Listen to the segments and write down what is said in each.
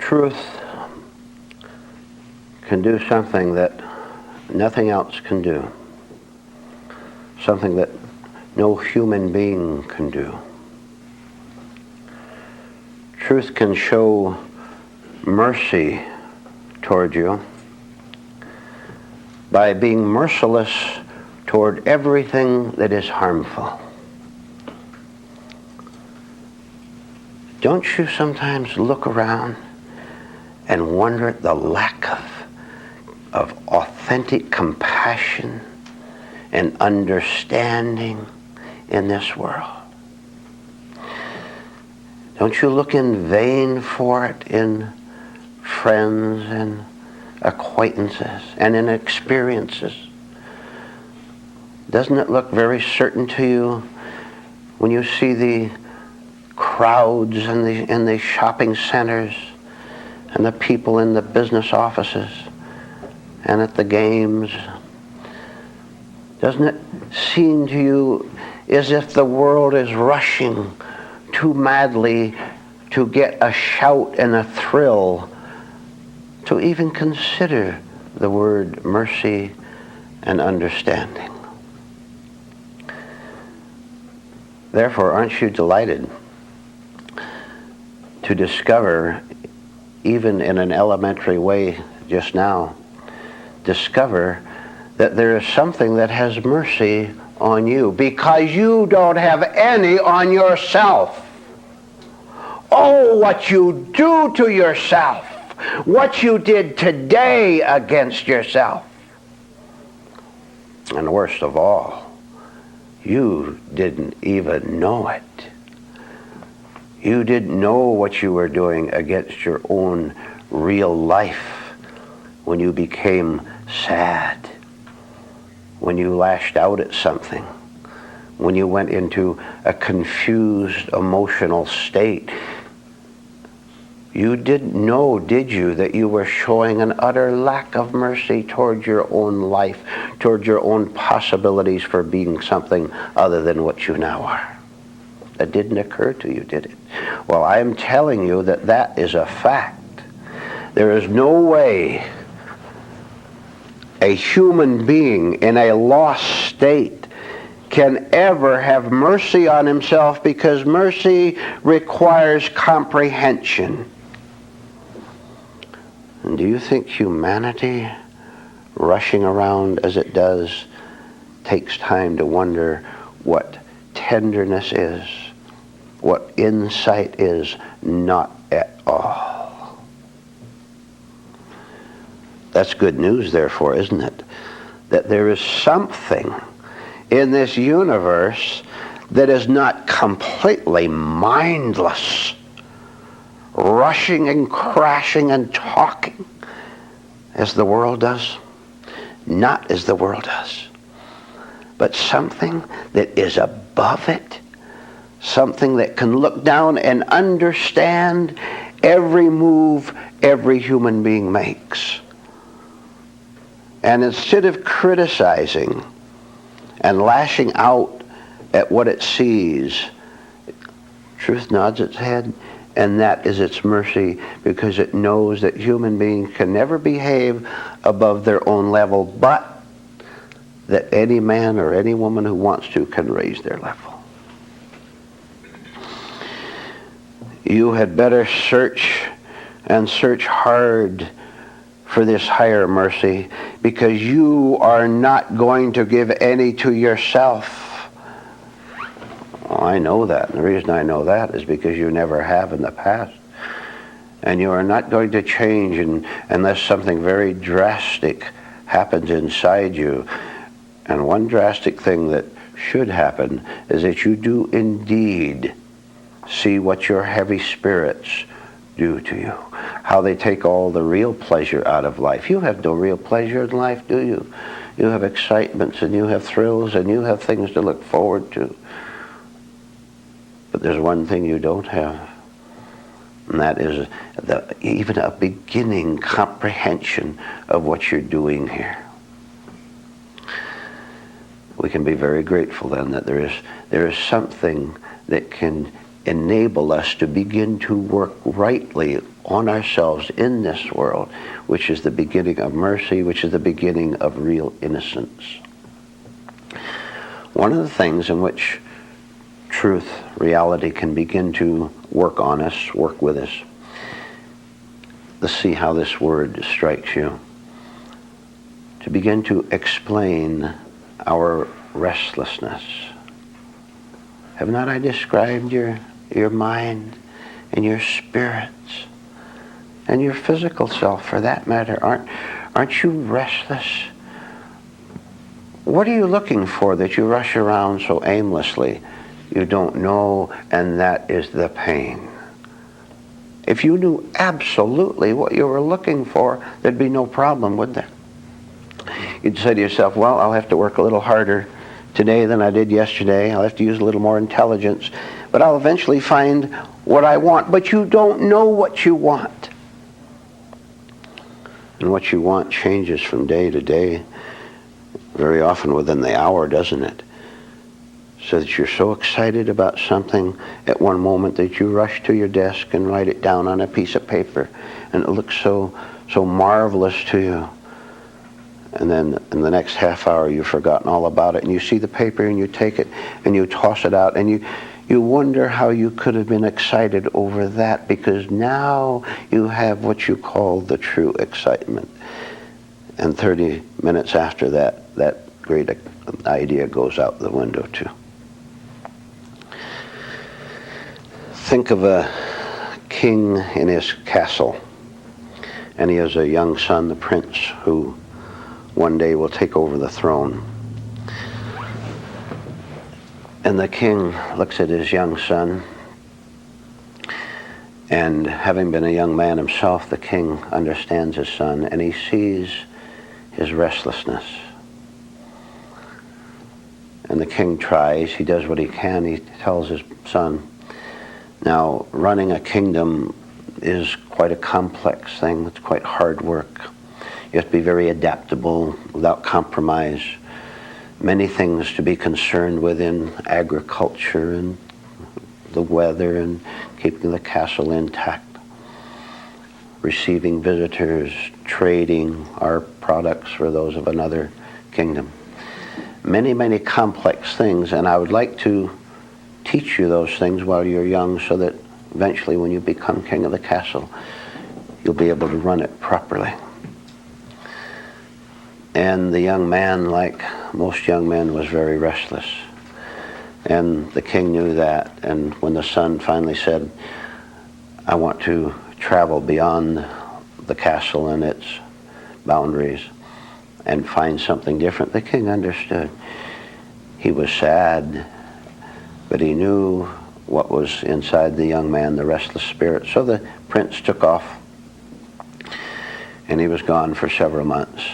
Truth can do something that nothing else can do. Something that no human being can do. Truth can show mercy toward you by being merciless toward everything that is harmful. Don't you sometimes look around and wonder at the lack of authentic compassion and understanding in this world? Don't you look in vain for it in friends and acquaintances and in experiences? Doesn't it look very certain to you when you see the crowds in the shopping centers and the people in the business offices and at the games? Doesn't it seem to you as if the world is rushing too madly to get a shout and a thrill to even consider the word mercy and understanding? Therefore, aren't you delighted to discover, even in an elementary way just now, discover that there is something that has mercy on you because you don't have any on yourself. Oh, what you do to yourself, what you did today against yourself. And worst of all, you didn't even know it. You didn't know what you were doing against your own real life when you became sad, when you lashed out at something, when you went into a confused emotional state. You didn't know, did you, that you were showing an utter lack of mercy toward your own life, toward your own possibilities for being something other than what you now are? That didn't occur to you, did it? Well, I'm telling you that that is a fact. There is no way a human being in a lost state can ever have mercy on himself, because mercy requires comprehension. And do you think humanity, rushing around as it does, takes time to wonder what tenderness is, what insight is? Not at all. That's good news, therefore, isn't it? That there is something in this universe that is not completely mindless, rushing and crashing and talking as the world does. Not as the world does, but something that is above it, something that can look down and understand every move every human being makes. And instead of criticizing and lashing out at what it sees, truth nods its head, and that is its mercy, because it knows that human beings can never behave above their own level, but that any man or any woman who wants to can raise their level. You had better search and search hard for this higher mercy, because you are not going to give any to yourself. Well, I know that, and the reason I know that is because you never have in the past. And you are not going to change unless something very drastic happens inside you. And one drastic thing that should happen is that you do indeed see what your heavy spirits do to you, how they take all the real pleasure out of life. You have no real pleasure in life, do you? You have excitements and you have thrills and you have things to look forward to. But there's one thing you don't have, and that is even a beginning comprehension of what you're doing here. We can be very grateful then that there is something that can enable us to begin to work rightly on ourselves in this world, which is the beginning of mercy, which is the beginning of real innocence. One of the things in which truth, reality can begin to work on us, work with us. Let's see how this word strikes you. To begin to explain our restlessness. Have not I described your mind and your spirits and your physical self, for that matter? Aren't you restless? What are you looking for that you rush around so aimlessly? You don't know, and that is the pain. If you knew absolutely what you were looking for, there'd be no problem, would there? You'd say to yourself, well, I'll have to work a little harder today than I did yesterday. I'll have to use a little more intelligence, but I'll eventually find what I want. But you don't know what you want. And what you want changes from day to day, very often within the hour, doesn't it? So that you're so excited about something at one moment that you rush to your desk and write it down on a piece of paper, and it looks so marvelous to you. And then in the next half hour you've forgotten all about it, and you see the paper and you take it and you toss it out, and you wonder how you could have been excited over that, because now you have what you call the true excitement. And 30 minutes after that, that great idea goes out the window too. Think of a king in his castle, and he has a young son, the prince, who one day will take over the throne. And the king looks at his young son, and having been a young man himself, the king understands his son, and he sees his restlessness. And the king tries, he does what he can, he tells his son, now running a kingdom is quite a complex thing, it's quite hard work. You have to be very adaptable, without compromise. Many things to be concerned with in agriculture and the weather and keeping the castle intact. Receiving visitors, trading our products for those of another kingdom. Many, many complex things, and I would like to teach you those things while you're young, so that eventually when you become king of the castle, you'll be able to run it properly. And the young man, like most young men, was very restless. And the king knew that. And when the son finally said, I want to travel beyond the castle and its boundaries and find something different, the king understood. He was sad, but he knew what was inside the young man, the restless spirit. So the prince took off, and he was gone for several months.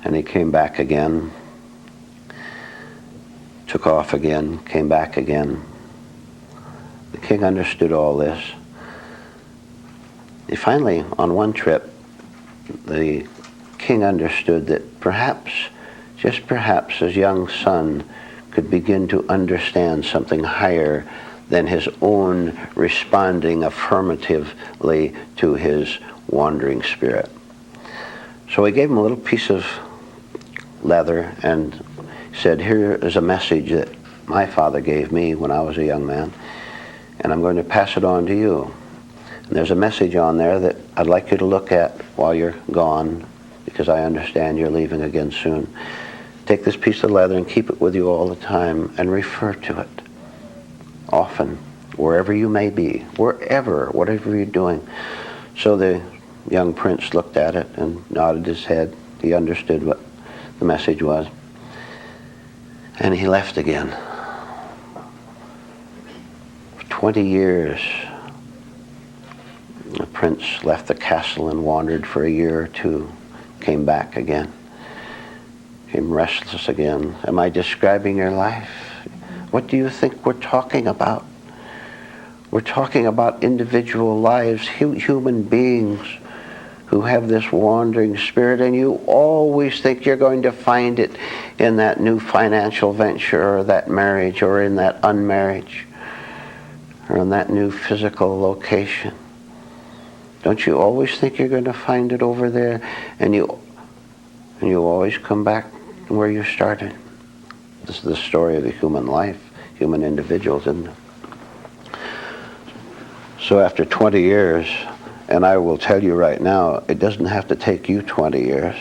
And he came back again, took off again, came back again. The king understood all this. He finally, on one trip, the king understood that perhaps, just perhaps, his young son could begin to understand something higher than his own responding affirmatively to his wandering spirit. So he gave him a little piece of leather and said, here is a message that my father gave me when I was a young man, and I'm going to pass it on to you. And there's a message on there that I'd like you to look at while you're gone, because I understand you're leaving again soon. Take this piece of leather and keep it with you all the time, and refer to it often, wherever you may be, whatever you're doing. So the young prince looked at it and nodded his head. He understood what the message was. And he left again. For 20 years, the prince left the castle and wandered for a year or two, came back again. Became restless again. Am I describing your life? What do you think we're talking about? We're talking about individual lives, human beings who have this wandering spirit, and you always think you're going to find it in that new financial venture or that marriage or in that unmarriage. or in that new physical location? Don't you always think you're going to find it over there, and you always come back where you started? This is the story of the human life, human individuals, isn't it? So after 20 years, and I will tell you right now, it doesn't have to take you 20 years.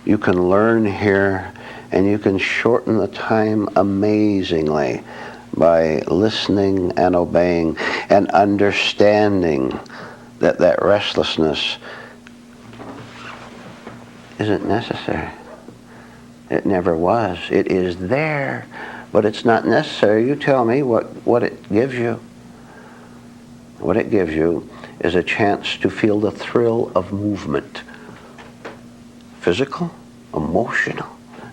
You can learn here, and you can shorten the time amazingly by listening and obeying and understanding that restlessness isn't necessary. It never was. It is there, but it's not necessary. You tell me what it gives you. What it gives you is a chance to feel the thrill of movement. Physical, emotional,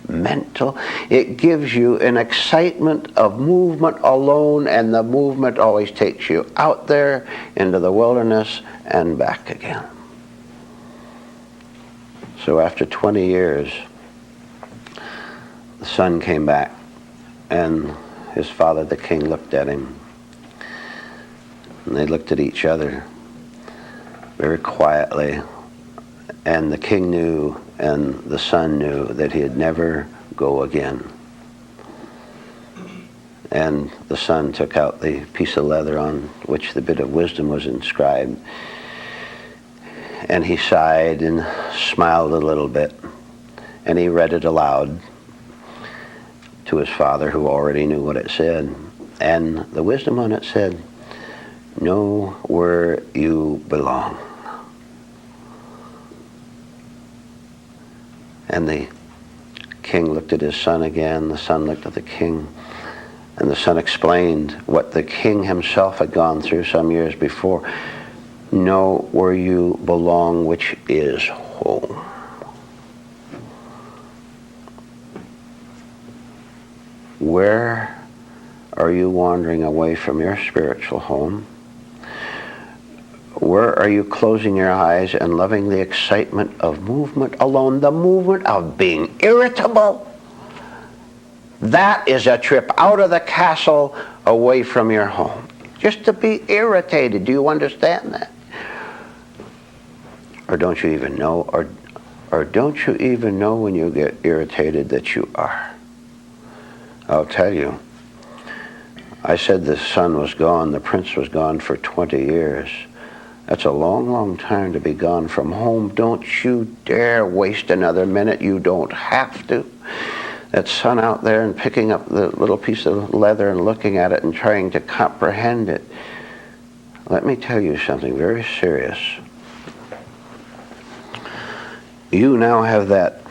mental. It gives you an excitement of movement alone, and the movement always takes you out there into the wilderness and back again. So after 20 years, the son came back, and his father, the king, looked at him. And they looked at each other very quietly, and the king knew and the son knew that he'd never go again. And the son took out the piece of leather on which the bit of wisdom was inscribed, and he sighed and smiled a little bit, and he read it aloud to his father, who already knew what it said. And the wisdom on it said, "Know where you belong." And the king looked at his son again, the son looked at the king, and the son explained what the king himself had gone through some years before. Know where you belong, which is home. Where are you wandering away from your spiritual home? Where are you closing your eyes and loving the excitement of movement alone, the movement of being irritable? That is a trip out of the castle away from your home. Just to be irritated. Do you understand that? Or don't you even know? Or don't you even know when you get irritated that you are? I'll tell you. I said the son was gone, the prince was gone for 20 years. That's a long, long time to be gone from home. Don't you dare waste another minute. You don't have to. That son out there and picking up the little piece of leather and looking at it and trying to comprehend it. Let me tell you something very serious. You now have that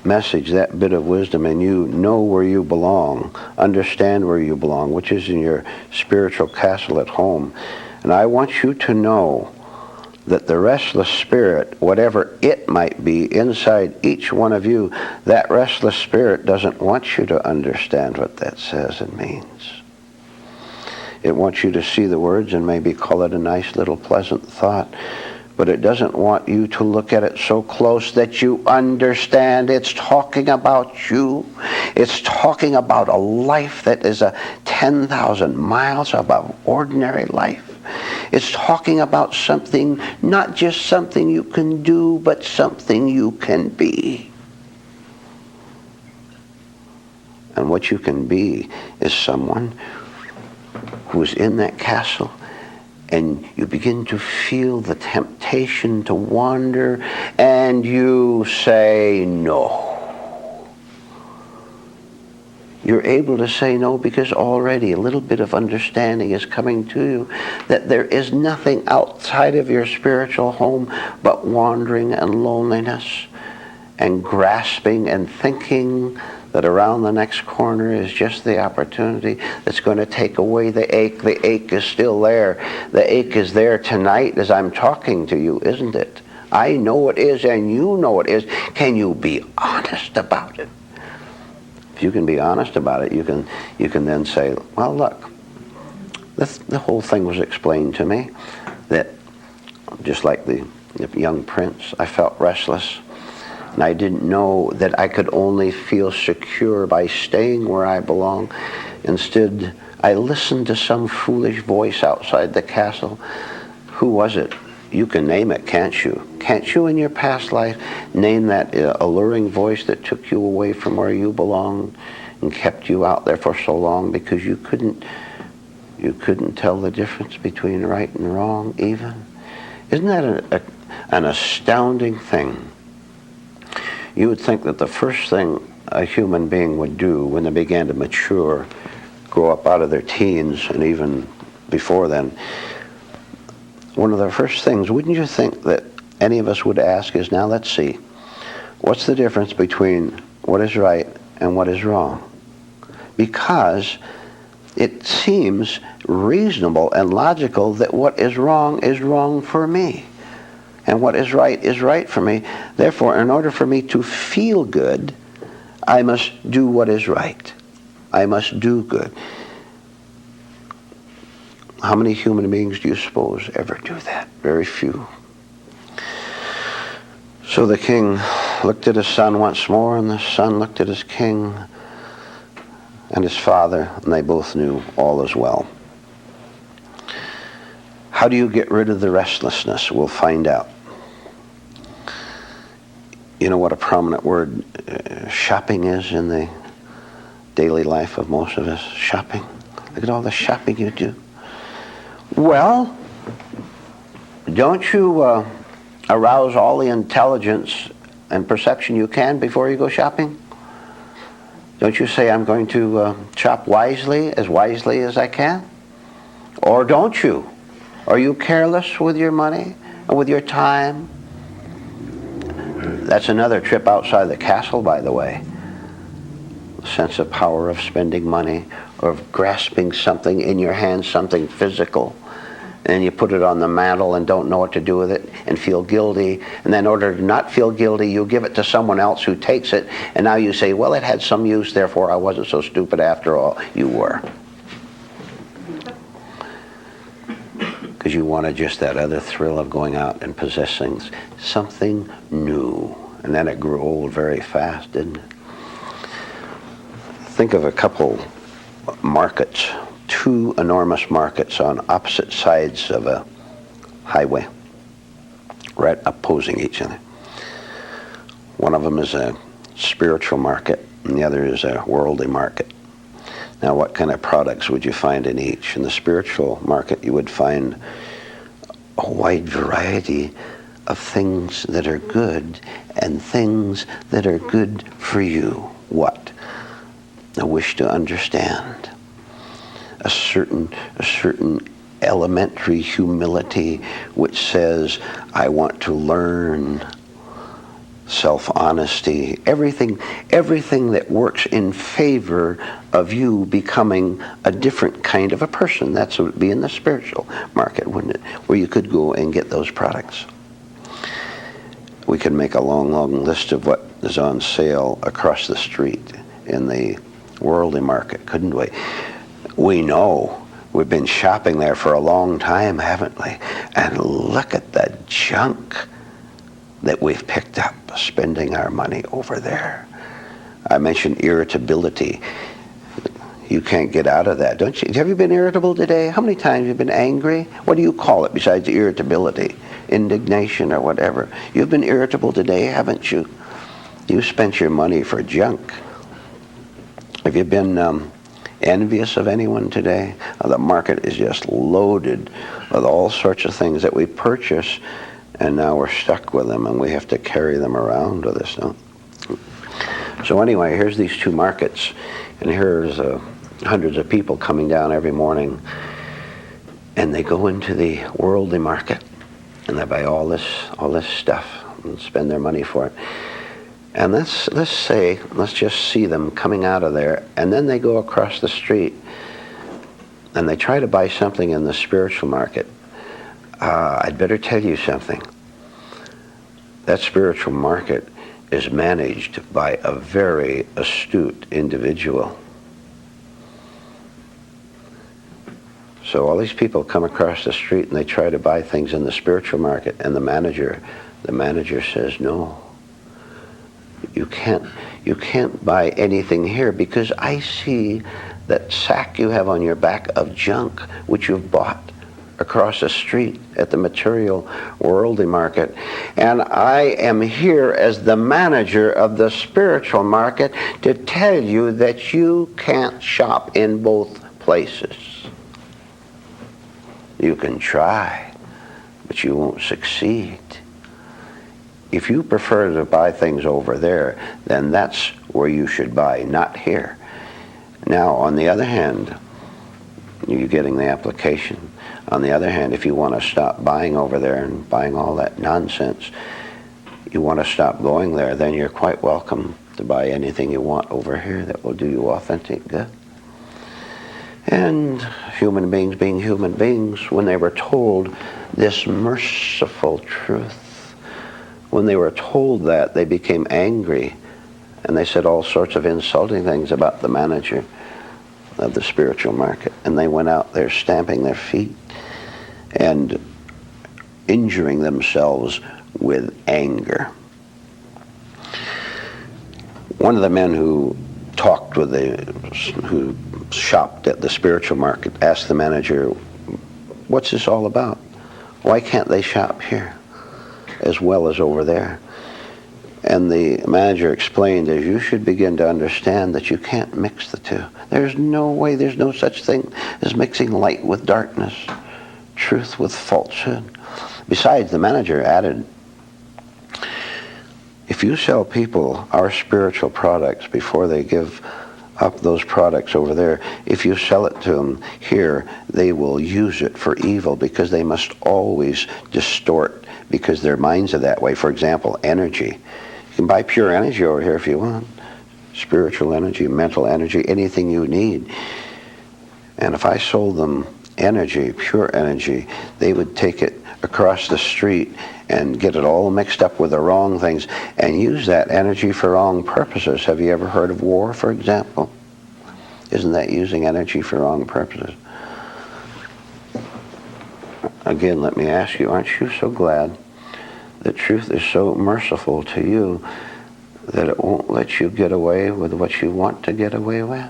message, that bit of wisdom, and you know where you belong, understand where you belong, which is in your spiritual castle at home. And I want you to know that the restless spirit, whatever it might be inside each one of you, that restless spirit doesn't want you to understand what that says and means. It wants you to see the words and maybe call it a nice little pleasant thought, but it doesn't want you to look at it so close that you understand it's talking about you. It's talking about a life that is 10,000 miles above ordinary life. It's talking about something, not just something you can do, but something you can be. And what you can be is someone who's in that castle, and you begin to feel the temptation to wander, and you say no. You're able to say no because already a little bit of understanding is coming to you that there is nothing outside of your spiritual home but wandering and loneliness and grasping and thinking that around the next corner is just the opportunity that's going to take away the ache. The ache is still there. The ache is there tonight as I'm talking to you, isn't it? I know it is, and you know it is. Can you be honest about it? If you can be honest about it, you can then say, well, look, the whole thing was explained to me, that just like the young prince, I felt restless. And I didn't know that I could only feel secure by staying where I belong. Instead, I listened to some foolish voice outside the castle. Who was it? You can name it, can't you? Can't you in your past life name that alluring voice that took you away from where you belonged and kept you out there for so long because you couldn't tell the difference between right and wrong even? Isn't that an astounding thing? You would think that the first thing a human being would do when they began to mature, grow up out of their teens, and even before then, one of the first things, wouldn't you think that any of us would ask is, now let's see, what's the difference between what is right and what is wrong? Because it seems reasonable and logical that what is wrong for me. And what is right for me. Therefore, in order for me to feel good, I must do what is right. I must do good. How many human beings do you suppose ever do that? Very few. So the king looked at his son once more, and the son looked at his king and his father, and they both knew all is well. How do you get rid of the restlessness? We'll find out. You know what a prominent word shopping is in the daily life of most of us? Shopping. Look at all the shopping you do. Well, don't you arouse all the intelligence and perception you can before you go shopping? Don't you say, I'm going to shop wisely as I can? Or don't you? Are you careless with your money and with your time? That's another trip outside the castle, by the way. The sense of power of spending money, or of grasping something in your hand, something physical, and you put it on the mantle and don't know what to do with it and feel guilty. And then in order to not feel guilty, you give it to someone else who takes it, and now you say, well, it had some use, therefore I wasn't so stupid after all. You were. Because you wanted just that other thrill of going out and possessing something new. And then it grew old very fast, didn't it? Think of a couple markets, two enormous markets on opposite sides of a highway, right opposing each other. One of them is a spiritual market, and the other is a worldly market. Now, what kind of products would you find in each? In the spiritual market, you would find a wide variety of things that are good and things that are good for you. What? A wish to understand. A certain elementary humility which says, I want to learn. Self-honesty, everything that works in favor of you becoming a different kind of a person. That's what would be in the spiritual market, wouldn't it? Where you could go and get those products. We could make a long list of what is on sale across the street in the worldly market, couldn't we? We know. We've been shopping there for a long time, haven't we? And look at the junk that we've picked up spending our money over there. I mentioned irritability. You can't get out of that, don't you? Have you been irritable today? How many times have you been angry? What do you call it besides irritability? Indignation or whatever. You've been irritable today, haven't you? You spent your money for junk. Have you been envious of anyone today? The market is just loaded with all sorts of things that we purchase, and now we're stuck with them, and we have to carry them around with us. No? So anyway, here's these two markets, and here's hundreds of people coming down every morning, and they go into the worldly market, and they buy all this stuff and spend their money for it. And let's just see them coming out of there, and then they go across the street, and they try to buy something in the spiritual market. I'd better tell you something. That spiritual market is managed by a very astute individual. So all these people come across the street and they try to buy things in the spiritual market, and the manager says, no, you can't buy anything here, because I see that sack you have on your back of junk, which you've bought across the street at the material worldly market. And I am here as the manager of the spiritual market to tell you that you can't shop in both places. You can try, but you won't succeed. If you prefer to buy things over there, then that's where you should buy, not here. Now, on the other hand, you're getting the application. On the other hand, if you want to stop buying over there and buying all that nonsense, you want to stop going there, then you're quite welcome to buy anything you want over here that will do you authentic good. And human beings being human beings, when they were told this merciful truth, when they were told that, they became angry, and they said all sorts of insulting things about the manager of the spiritual market. And they went out there stamping their feet and injuring themselves with anger. One of the men who shopped at the spiritual market asked the manager, "What's this all about? Why can't they shop here as well as over there?" And the manager explained, as you should begin to understand that you can't mix the two. There's no way, there's no such thing as mixing light with darkness, truth with falsehood. Besides, the manager added, if you sell people our spiritual products before they give up those products over there, if you sell it to them here, they will use it for evil, because they must always distort, because their minds are that way. For example, energy. You can buy pure energy over here if you want. Spiritual energy, mental energy, anything you need. And if I sold them energy, pure energy, they would take it across the street and get it all mixed up with the wrong things and use that energy for wrong purposes. Have you ever heard of war, for example? Isn't that using energy for wrong purposes? Again, let me ask you, aren't you so glad that truth is so merciful to you that it won't let you get away with what you want to get away with?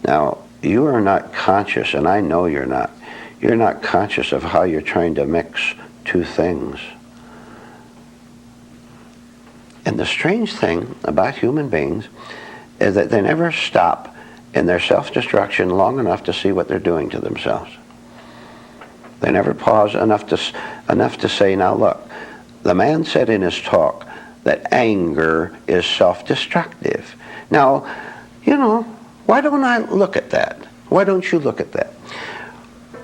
Now, you are not conscious, and I know you're not conscious of how you're trying to mix two things. And the strange thing about human beings is that they never stop in their self-destruction long enough to see what they're doing to themselves. They never pause enough to say, now look, the man said in his talk that anger is self-destructive. Now, why don't I look at that? Why don't you look at that?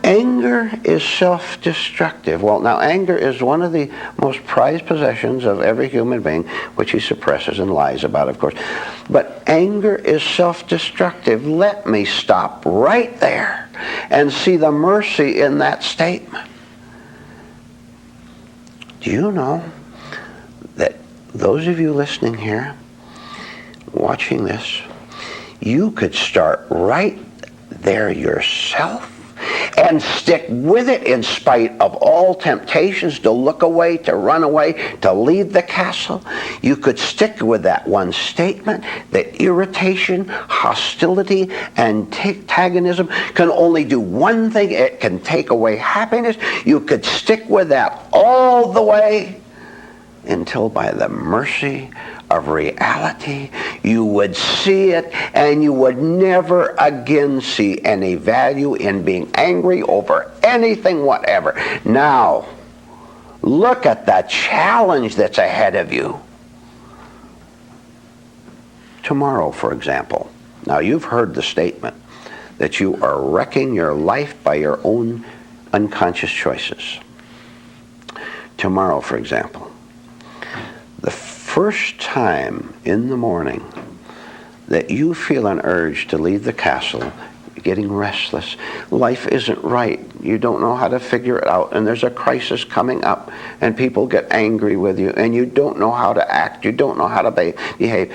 Anger is self-destructive. Well, now, anger is one of the most prized possessions of every human being, which he suppresses and lies about, of course. But anger is self-destructive. Let me stop right there and see the mercy in that statement. Do you know that those of you listening here, watching this, you could start right there yourself and stick with it in spite of all temptations to look away, to run away, to leave the castle. You could stick with that one statement that irritation, hostility, antagonism can only do one thing. It can take away happiness. You could stick with that all the way until, by the mercy of reality, you would see it, and you would never again see any value in being angry over anything whatever. Now, look at the challenge that's ahead of you. Tomorrow, for example. Now, you've heard the statement that you are wrecking your life by your own unconscious choices. Tomorrow, for example. The first time in the morning that you feel an urge to leave the castle, you're getting restless, life isn't right, you don't know how to figure it out, and there's a crisis coming up, and people get angry with you, and you don't know how to act, you don't know how to behave.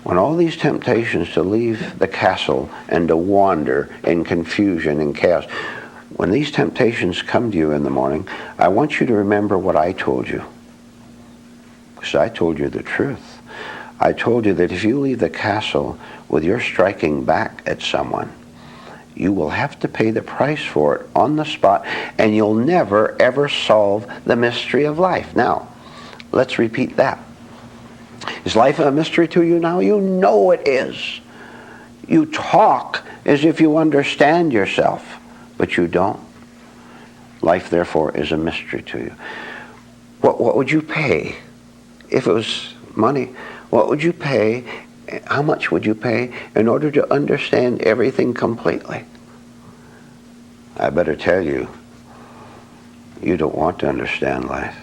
When all these temptations to leave the castle and to wander in confusion and chaos, when these temptations come to you in the morning, I want you to remember what I told you. Because I told you the truth. I told you that if you leave the castle with your striking back at someone, you will have to pay the price for it on the spot, and you'll never, ever solve the mystery of life. Now, let's repeat that. Is life a mystery to you now? You know it is. You talk as if you understand yourself, but you don't. Life, therefore, is a mystery to you. What would you pay if it was money? What would you pay? How much would you pay in order to understand everything completely? I better tell you, you don't want to understand life.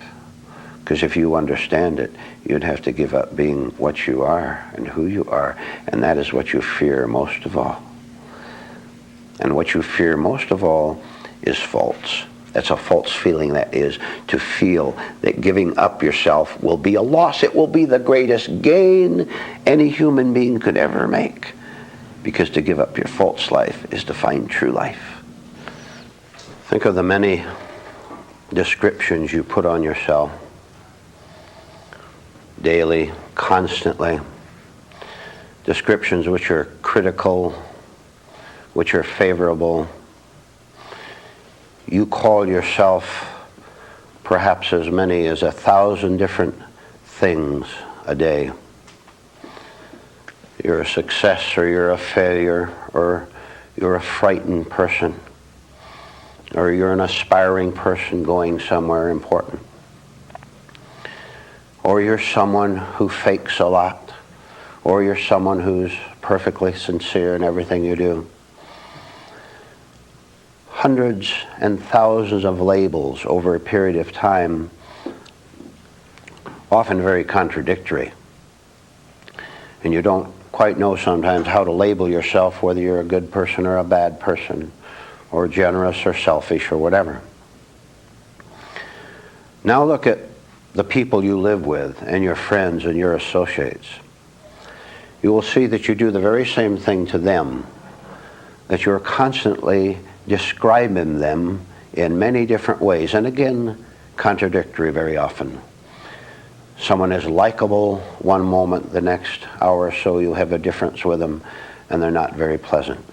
Because if you understand it, you'd have to give up being what you are and who you are. And that is what you fear most of all. And what you fear most of all is false. That's a false feeling, that is, to feel that giving up yourself will be a loss. It will be the greatest gain any human being could ever make. Because to give up your false life is to find true life. Think of the many descriptions you put on yourself daily, constantly. Descriptions which are critical, which are favorable. You call yourself perhaps as many as 1,000 different things a day. You're a success, or you're a failure, or you're a frightened person, or you're an aspiring person going somewhere important, or you're someone who fakes a lot, or you're someone who's perfectly sincere in everything you do. Hundreds and thousands of labels over a period of time, often very contradictory. And you don't quite know sometimes how to label yourself, whether you're a good person or a bad person, or generous or selfish or whatever. Now look at the people you live with and your friends and your associates. You will see that you do the very same thing to them, that you're constantly describing them in many different ways, and again, contradictory very often. Someone is likable one moment, the next hour or so you have a difference with them, and they're not very pleasant.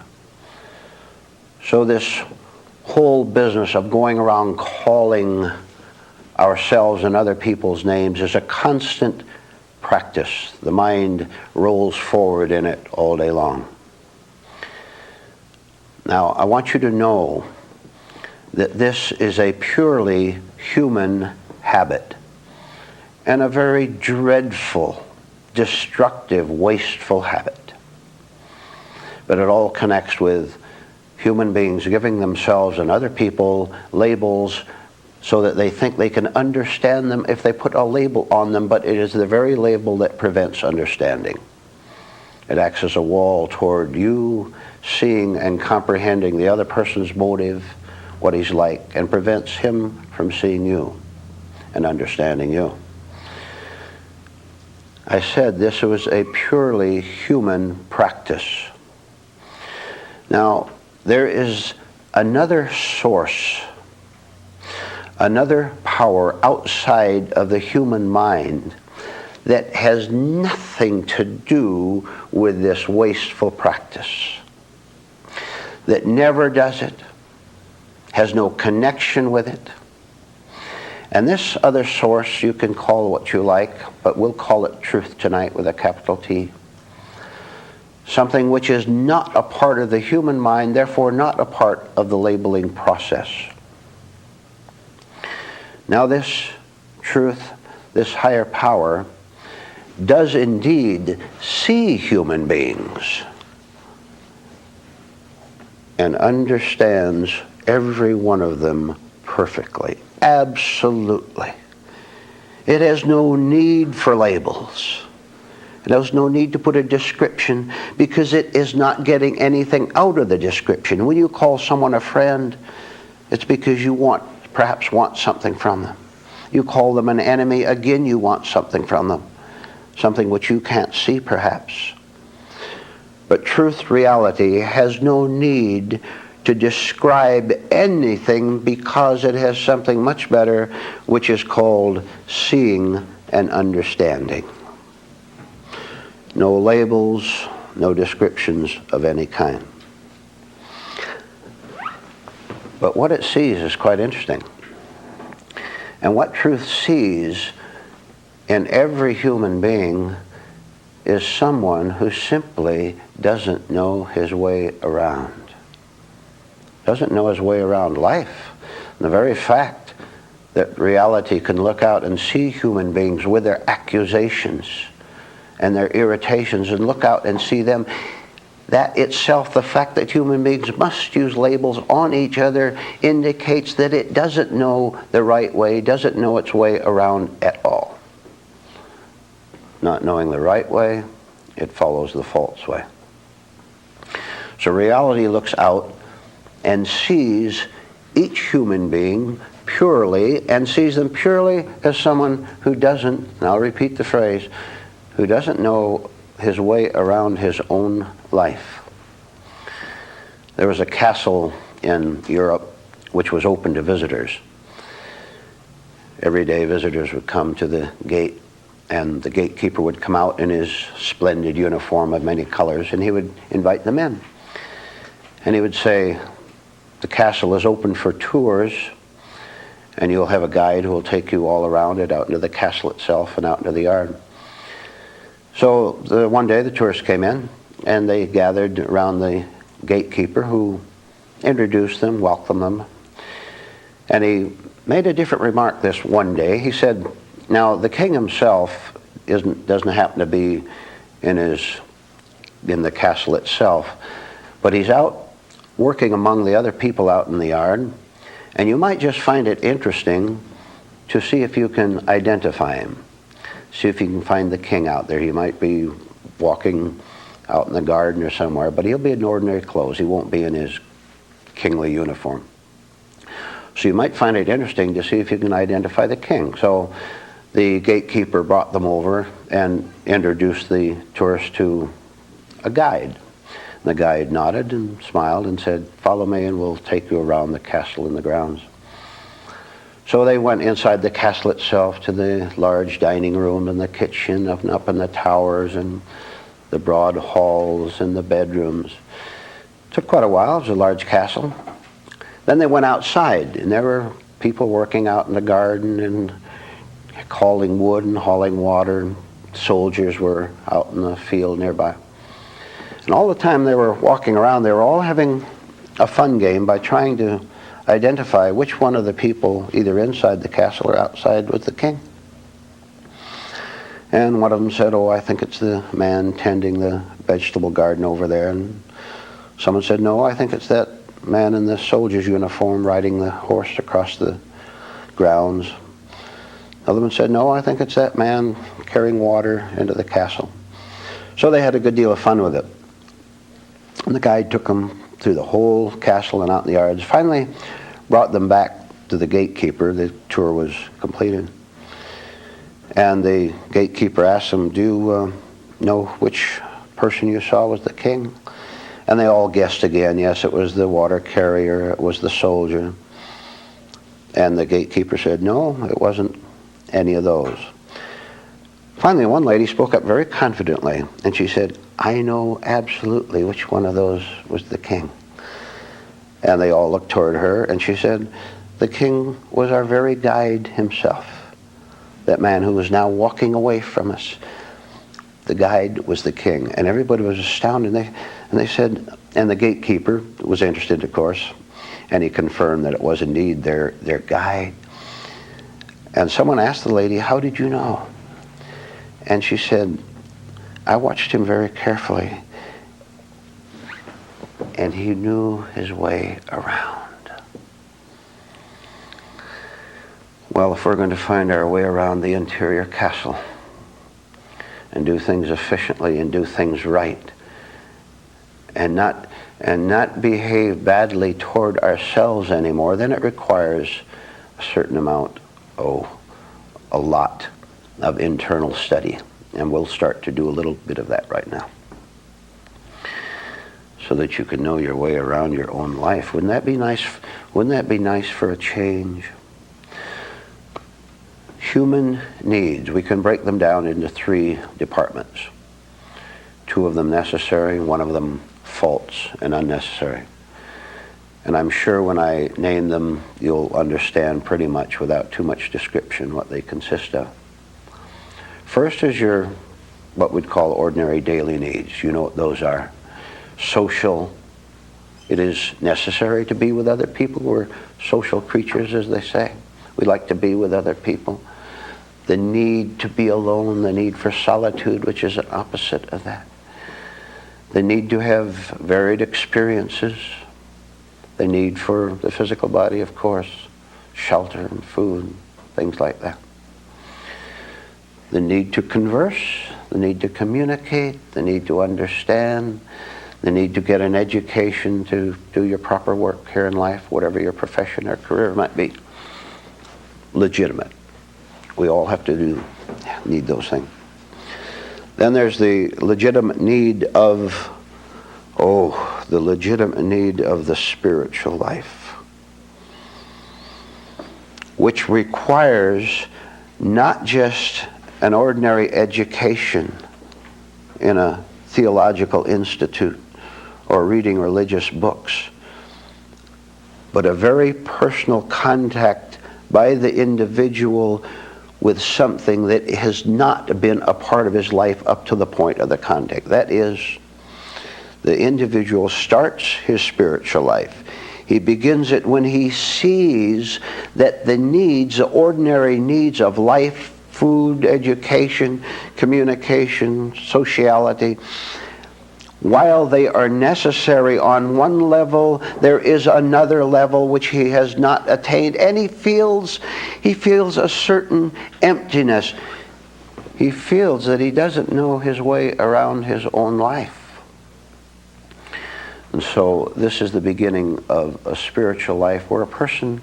So this whole business of going around calling ourselves and other people's names is a constant practice. The mind rolls forward in it all day long. Now, I want you to know that this is a purely human habit, and a very dreadful, destructive, wasteful habit. But it all connects with human beings giving themselves and other people labels so that they think they can understand them if they put a label on them, but it is the very label that prevents understanding. It acts as a wall toward you seeing and comprehending the other person's motive, what he's like, and prevents him from seeing you and understanding you. I said this was a purely human practice. Now, there is another source, another power outside of the human mind that has nothing to do with this wasteful practice, that never does it, has no connection with it. And this other source, you can call what you like, but we'll call it truth tonight with a capital T. Something which is not a part of the human mind, therefore not a part of the labeling process. Now this truth, this higher power, does indeed see human beings and understands every one of them perfectly. Absolutely. It has no need for labels. It has no need to put a description because it is not getting anything out of the description. When you call someone a friend, it's because you perhaps want something from them. You call them an enemy, again you want something from them. Something which you can't see perhaps. But truth, reality, has no need to describe anything because it has something much better, which is called seeing and understanding. no labels, no descriptions of any kind. But what it sees is quite interesting. And what truth sees in every human being is someone who simply doesn't know his way around. Doesn't know his way around life. And the very fact that reality can look out and see human beings with their accusations and their irritations and look out and see them, that itself, the fact that human beings must use labels on each other, indicates that it doesn't know the right way, doesn't know its way around at all. Not knowing the right way, it follows the false way. So reality looks out and sees each human being purely, and sees them purely as someone who doesn't, and I'll repeat the phrase, who doesn't know his way around his own life. There was a castle in Europe which was open to visitors. Every day visitors would come to the gate, and the gatekeeper would come out in his splendid uniform of many colors, and he would invite them in. And he would say, the castle is open for tours, and you'll have a guide who will take you all around it, out into the castle itself and out into the yard. So one day the tourists came in, and they gathered around the gatekeeper, who introduced them, welcomed them. And he made a different remark this one day. He said, now the king himself doesn't happen to be in the castle itself, but he's out working among the other people out in the yard, and you might just find it interesting to see if you can identify him. See if you can find the king out there. He might be walking out in the garden or somewhere, but he'll be in ordinary clothes. He won't be in his kingly uniform. So you might find it interesting to see if you can identify the king. So the gatekeeper brought them over and introduced the tourists to a guide. The guide nodded and smiled and said, follow me and we'll take you around the castle and the grounds. So they went inside the castle itself to the large dining room and the kitchen, up in the towers and the broad halls and the bedrooms. Took quite a while. It was a large castle. Then they went outside, and there were people working out in the garden and hauling wood and hauling water. Soldiers were out in the field nearby. And all the time they were walking around, they were all having a fun game by trying to identify which one of the people, either inside the castle or outside, was the king. And one of them said, oh, I think it's the man tending the vegetable garden over there. And someone said, no, I think it's that man in the soldier's uniform riding the horse across the grounds. Another one said, no, I think it's that man carrying water into the castle. So they had a good deal of fun with it. And the guide took them through the whole castle and out in the yards. Finally brought them back to the gatekeeper. The tour was completed. And the gatekeeper asked them, do you know which person you saw was the king? And they all guessed again. Yes, it was the water carrier. It was the soldier. And the gatekeeper said, no, it wasn't any of those. Finally, one lady spoke up very confidently, and she said, I know absolutely which one of those was the king. And they all looked toward her, and she said, the king was our very guide himself. That man who was now walking away from us. The guide was the king. And everybody was astounded. And they said, and the gatekeeper was interested, of course, and he confirmed that it was indeed their guide. And someone asked the lady, how did you know? And she said, I watched him very carefully, and he knew his way around. Well, if we're going to find our way around the interior castle and do things efficiently and do things right and not behave badly toward ourselves anymore, then it requires a certain amount, a lot of internal study. And we'll start to do a little bit of that right now, so that you can know your way around your own life. Wouldn't that be nice? Wouldn't that be nice for a change? Human needs, we can break them down into three departments. two of them necessary, one of them false and unnecessary. And I'm sure when I name them, you'll understand pretty much without too much description what they consist of. First is your, what we'd call ordinary daily needs. You know what those are. Social. It is necessary to be with other people. We're social creatures, as they say. We like to be with other people. The need to be alone, the need for solitude, which is an opposite of that. The need to have varied experiences. The need for the physical body, of course, shelter and food, things like that. The need to converse, the need to communicate, the need to understand, the need to get an education to do your proper work here in life, whatever your profession or career might be. Legitimate. We all have to need those things. Then there's the legitimate need of, the legitimate need of the spiritual life, which requires not just an ordinary education in a theological institute or reading religious books, but a very personal contact by the individual with something that has not been a part of his life up to the point of the contact. That is, the individual starts his spiritual life. He begins it when he sees that the needs, the ordinary needs of life, food, education, communication, sociality, while they are necessary on one level, there is another level which he has not attained, and he feels a certain emptiness. He feels that he doesn't know his way around his own life. And so this is the beginning of a spiritual life where a person,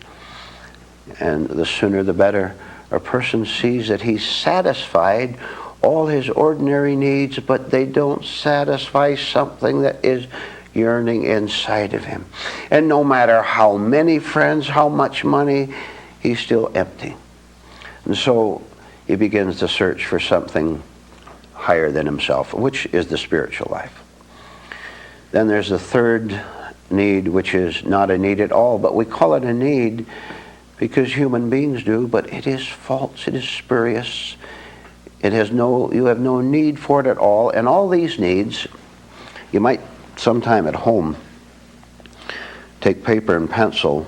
and the sooner the better, a person sees that he's satisfied all his ordinary needs, but they don't satisfy something that is yearning inside of him. And no matter how many friends, how much money, he's still empty. And so he begins to search for something higher than himself, which is the spiritual life. Then there's a third need, which is not a need at all, but we call it a need because human beings do, but it is false, it is spurious. You have no need for it at all. And all these needs, you might sometime at home take paper and pencil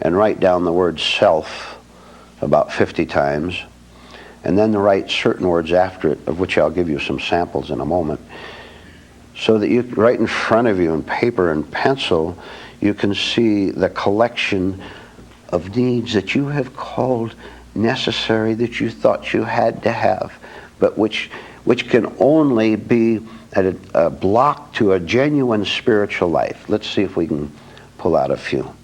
and write down the word self about 50 times, and then write certain words after it, of which I'll give you some samples in a moment, so that you, right in front of you in paper and pencil, you can see the collection of needs that you have called necessary, that you thought you had to have, but which can only be a block to a genuine spiritual life. Let's see if we can pull out a few.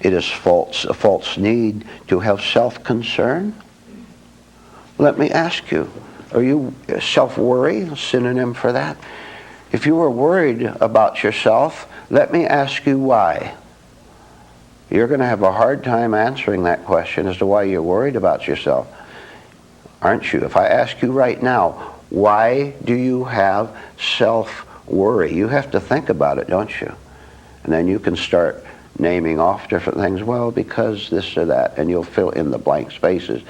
It is a false need to have self-concern. Let me ask you, are you self-worry, a synonym for that? If you were worried about yourself, let me ask you why. You're going to have a hard time answering that question as to why you're worried about yourself, aren't you? If I ask you right now, why do you have self-worry? You have to think about it, don't you? And then you can start naming off different things. Well, because this or that, and you'll fill in the blank spaces.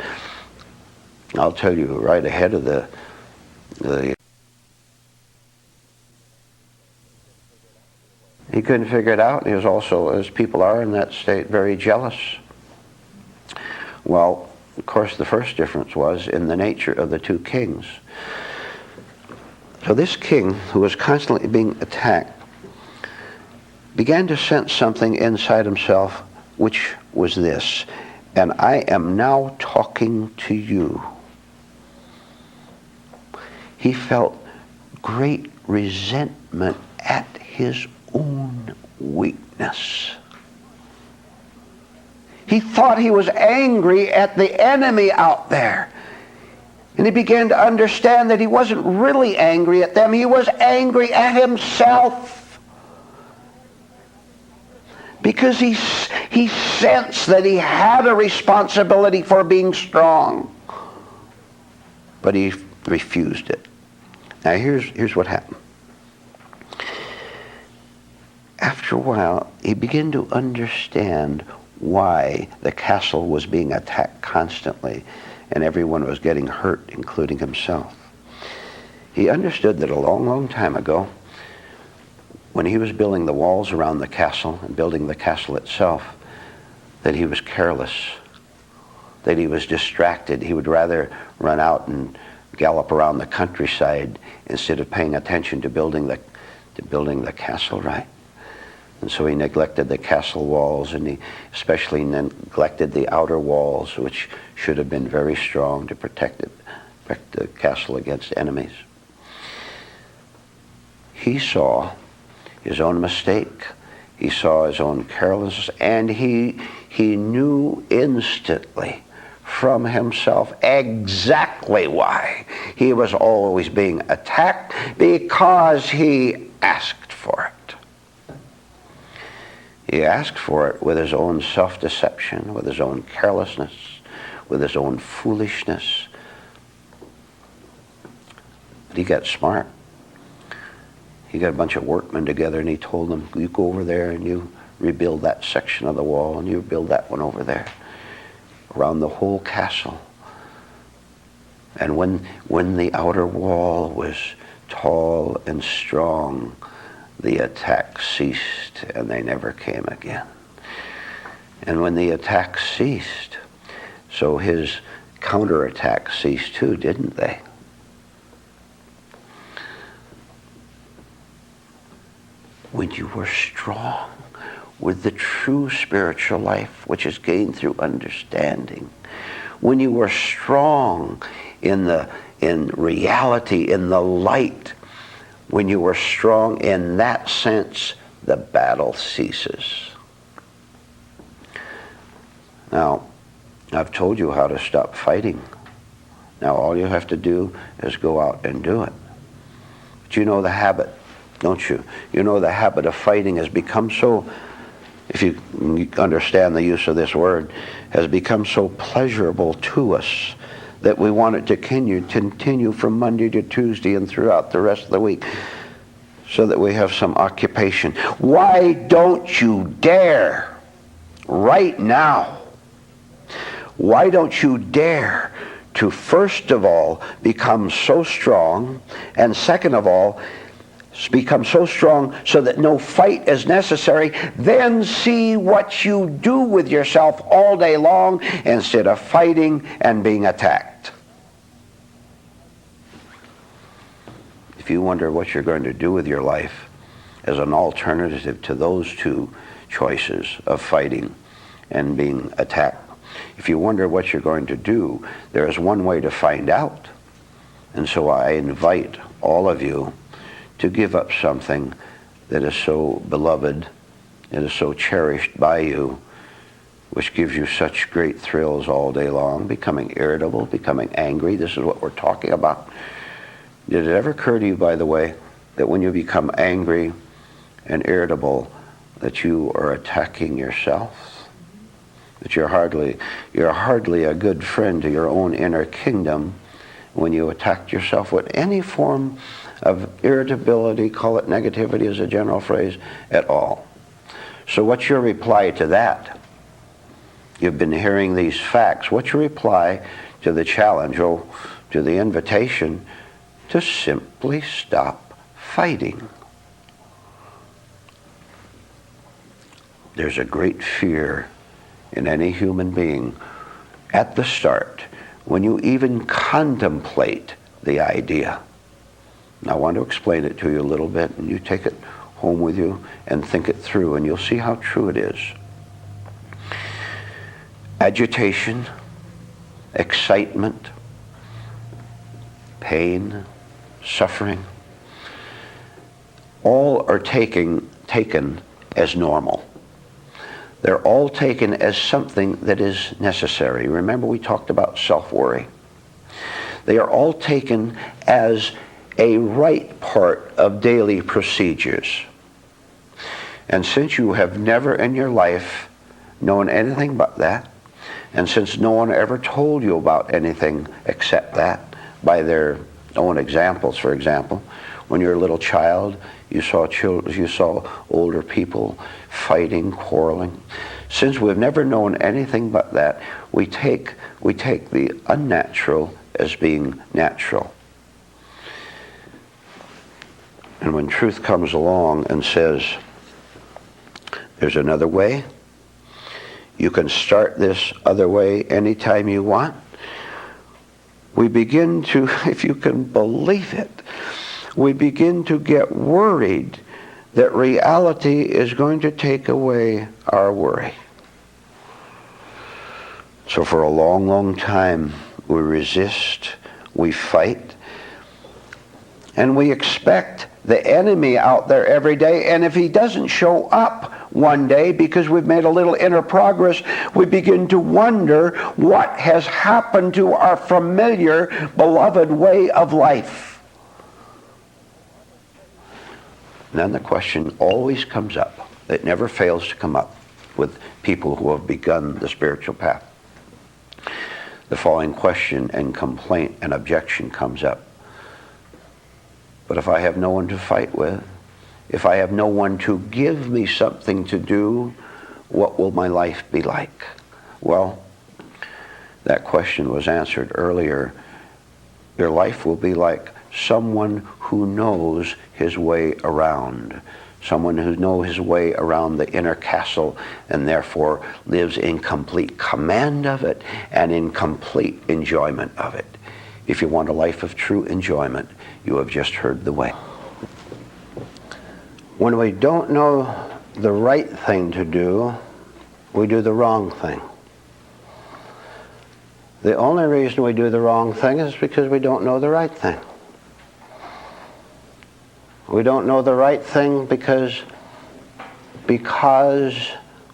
I'll tell you right ahead of the he couldn't figure it out. He was also, as people are in that state, very jealous. Well, of course, the first difference was in the nature of the two kings. So this king, who was constantly being attacked, began to sense something inside himself, which was this: and I am now talking to you. He felt great resentment at his own weakness. He thought he was angry at the enemy out there. And he began to understand that he wasn't really angry at them. He was angry at himself. Because he sensed that he had a responsibility for being strong. But he refused it. Now here's what happened. After a while, he began to understand why the castle was being attacked constantly and everyone was getting hurt, including himself. He understood that a long, long time ago, when he was building the walls around the castle and building the castle itself, that he was careless, that he was distracted. He would rather run out and gallop around the countryside instead of paying attention to building the castle right. And so he neglected the castle walls, and he especially neglected the outer walls, which should have been very strong to protect the castle against enemies. He saw his own mistake. He saw his own carelessness, and he knew instantly from himself exactly why he was always being attacked, because he asked for it. He asked for it with his own self-deception, with his own carelessness, with his own foolishness. But he got smart. He got a bunch of workmen together and he told them, you go over there and you rebuild that section of the wall and you build that one over there, around the whole castle. And when the outer wall was tall and strong, the attack ceased and they never came again. And when the attack ceased, so his counterattack ceased too, didn't they? When you were strong with the true spiritual life, which is gained through understanding, when you were strong in reality, in the light, when you were strong in that sense, the battle ceases. Now, I've told you how to stop fighting. Now all you have to do is go out and do it. But you know the habit, don't you? You know the habit of fighting has become so, if you understand the use of this word, has become so pleasurable to us that we want it to continue from Monday to Tuesday and throughout the rest of the week, so that we have some occupation. Why don't you dare right now? Why don't you dare to, first of all, become so strong, and second of all, become so strong so that no fight is necessary, then see what you do with yourself all day long instead of fighting and being attacked. If you wonder what you're going to do with your life as an alternative to those two choices of fighting and being attacked, if you wonder what you're going to do, there is one way to find out. And so I invite all of you to give up something that is so beloved, that is so cherished by you, which gives you such great thrills all day long, becoming irritable, becoming angry. This is what we're talking about. Did it ever occur to you, by the way, that when you become angry and irritable, that you are attacking yourself? That you're hardly a good friend to your own inner kingdom when you attack yourself with any form of irritability, call it negativity as a general phrase, at all. So what's your reply to that? You've been hearing these facts. What's your reply to the challenge, or to the invitation to simply stop fighting? There's a great fear in any human being at the start when you even contemplate the idea. Now, I want to explain it to you a little bit, and you take it home with you and think it through, and you'll see how true it is. Agitation, excitement, pain, suffering, all are taken as normal. They're all taken as something that is necessary. Remember, we talked about self-worry. They are all taken as a right part of daily procedures. And since you have never in your life known anything but that, and since no one ever told you about anything except that by their I want examples. For example, when you're a little child, you saw older people fighting, quarreling. Since we've never known anything but that, we take the unnatural as being natural. And when truth comes along and says, there's another way, you can start this other way anytime you want, we begin to, if you can believe it, we begin to get worried that reality is going to take away our worry. So for a long, long time, we resist, we fight, and we expect the enemy out there every day, and if he doesn't show up one day because we've made a little inner progress, we begin to wonder what has happened to our familiar, beloved way of life. And then the question always comes up. It never fails to come up with people who have begun the spiritual path. The following question and complaint and objection comes up. But if I have no one to fight with, if I have no one to give me something to do, what will my life be like? Well, that question was answered earlier. Your life will be like someone who knows his way around. Someone who knows his way around the inner castle and therefore lives in complete command of it and in complete enjoyment of it. If you want a life of true enjoyment, you have just heard the way. When we don't know the right thing to do, we do the wrong thing. The only reason we do the wrong thing is because we don't know the right thing. We don't know the right thing because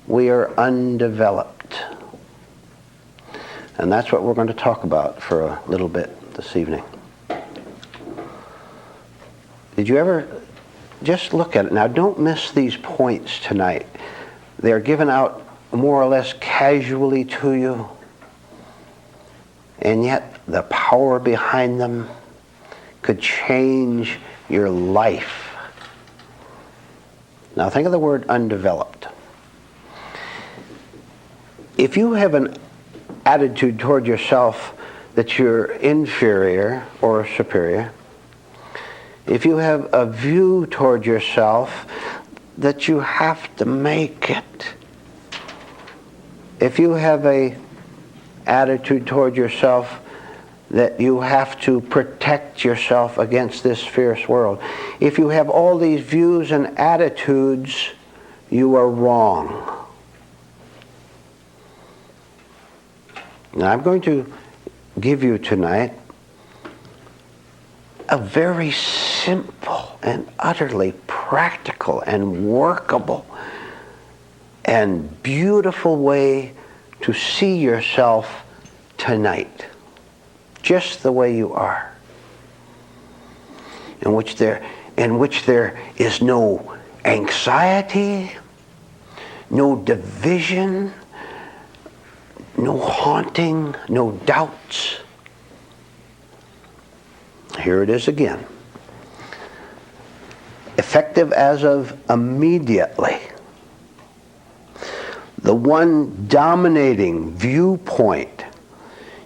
we are undeveloped. And that's what we're going to talk about for a little bit this evening. Did you ever just look at it? Now, don't miss these points tonight. They're given out more or less casually to you. And yet, the power behind them could change your life. Now, think of the word undeveloped. If you have an attitude toward yourself that you're inferior or superior, if you have a view toward yourself that you have to make it, if you have a attitude toward yourself that you have to protect yourself against this fierce world, if you have all these views and attitudes, you are wrong. Now, I'm going to give you tonight a very simple and utterly practical and workable and beautiful way to see yourself tonight, just the way you are, in which there is no anxiety, no division, no haunting, no doubts. Here it is again. Effective as of immediately. The one dominating viewpoint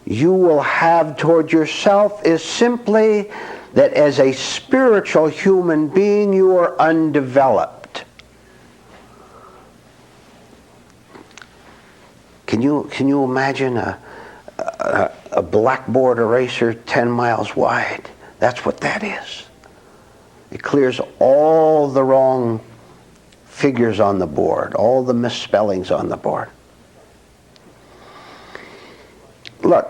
you will have toward yourself is simply that as a spiritual human being, you are undeveloped. Can you imagine a blackboard eraser 10 miles wide? That's what that is. It clears all the wrong figures on the board, all the misspellings on the board. Look,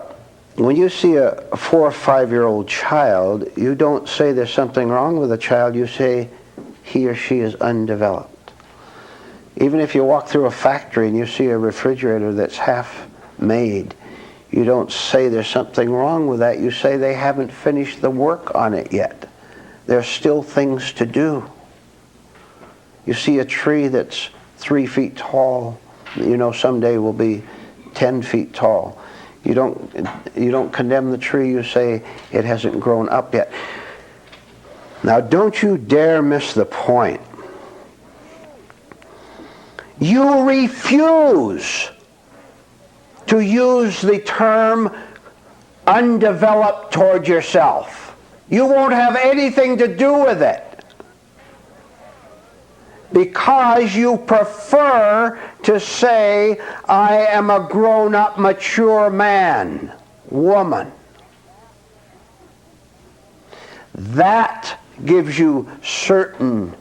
when you see a 4 or 5-year-old child, you don't say there's something wrong with the child, you say he or she is undeveloped. Even if you walk through a factory and you see a refrigerator that's half made, you don't say there's something wrong with that, you say they haven't finished the work on it yet. There's still things to do. You see a tree that's 3 feet tall, you know someday will be 10 feet tall. You don't condemn the tree. You say it hasn't grown up yet. Now, don't you dare miss the point. You refuse to use the term undeveloped toward yourself. You won't have anything to do with it, because you prefer to say, I am a grown-up, mature man, woman. That gives you certain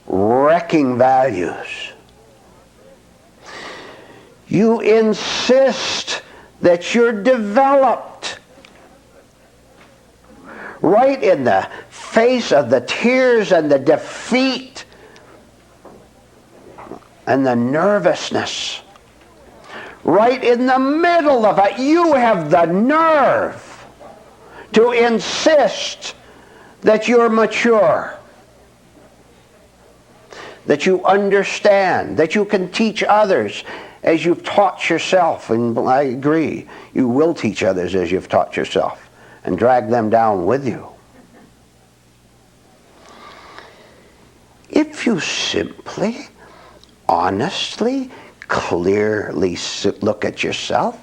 wrecking values. You insist that you're developed. Right in the face of the tears and the defeat and the nervousness, right in the middle of it, you have the nerve to insist that you're mature, that you understand, that you can teach others as you've taught yourself. And I agree, you will teach others as you've taught yourself, and drag them down with you. If you simply, honestly, clearly look at yourself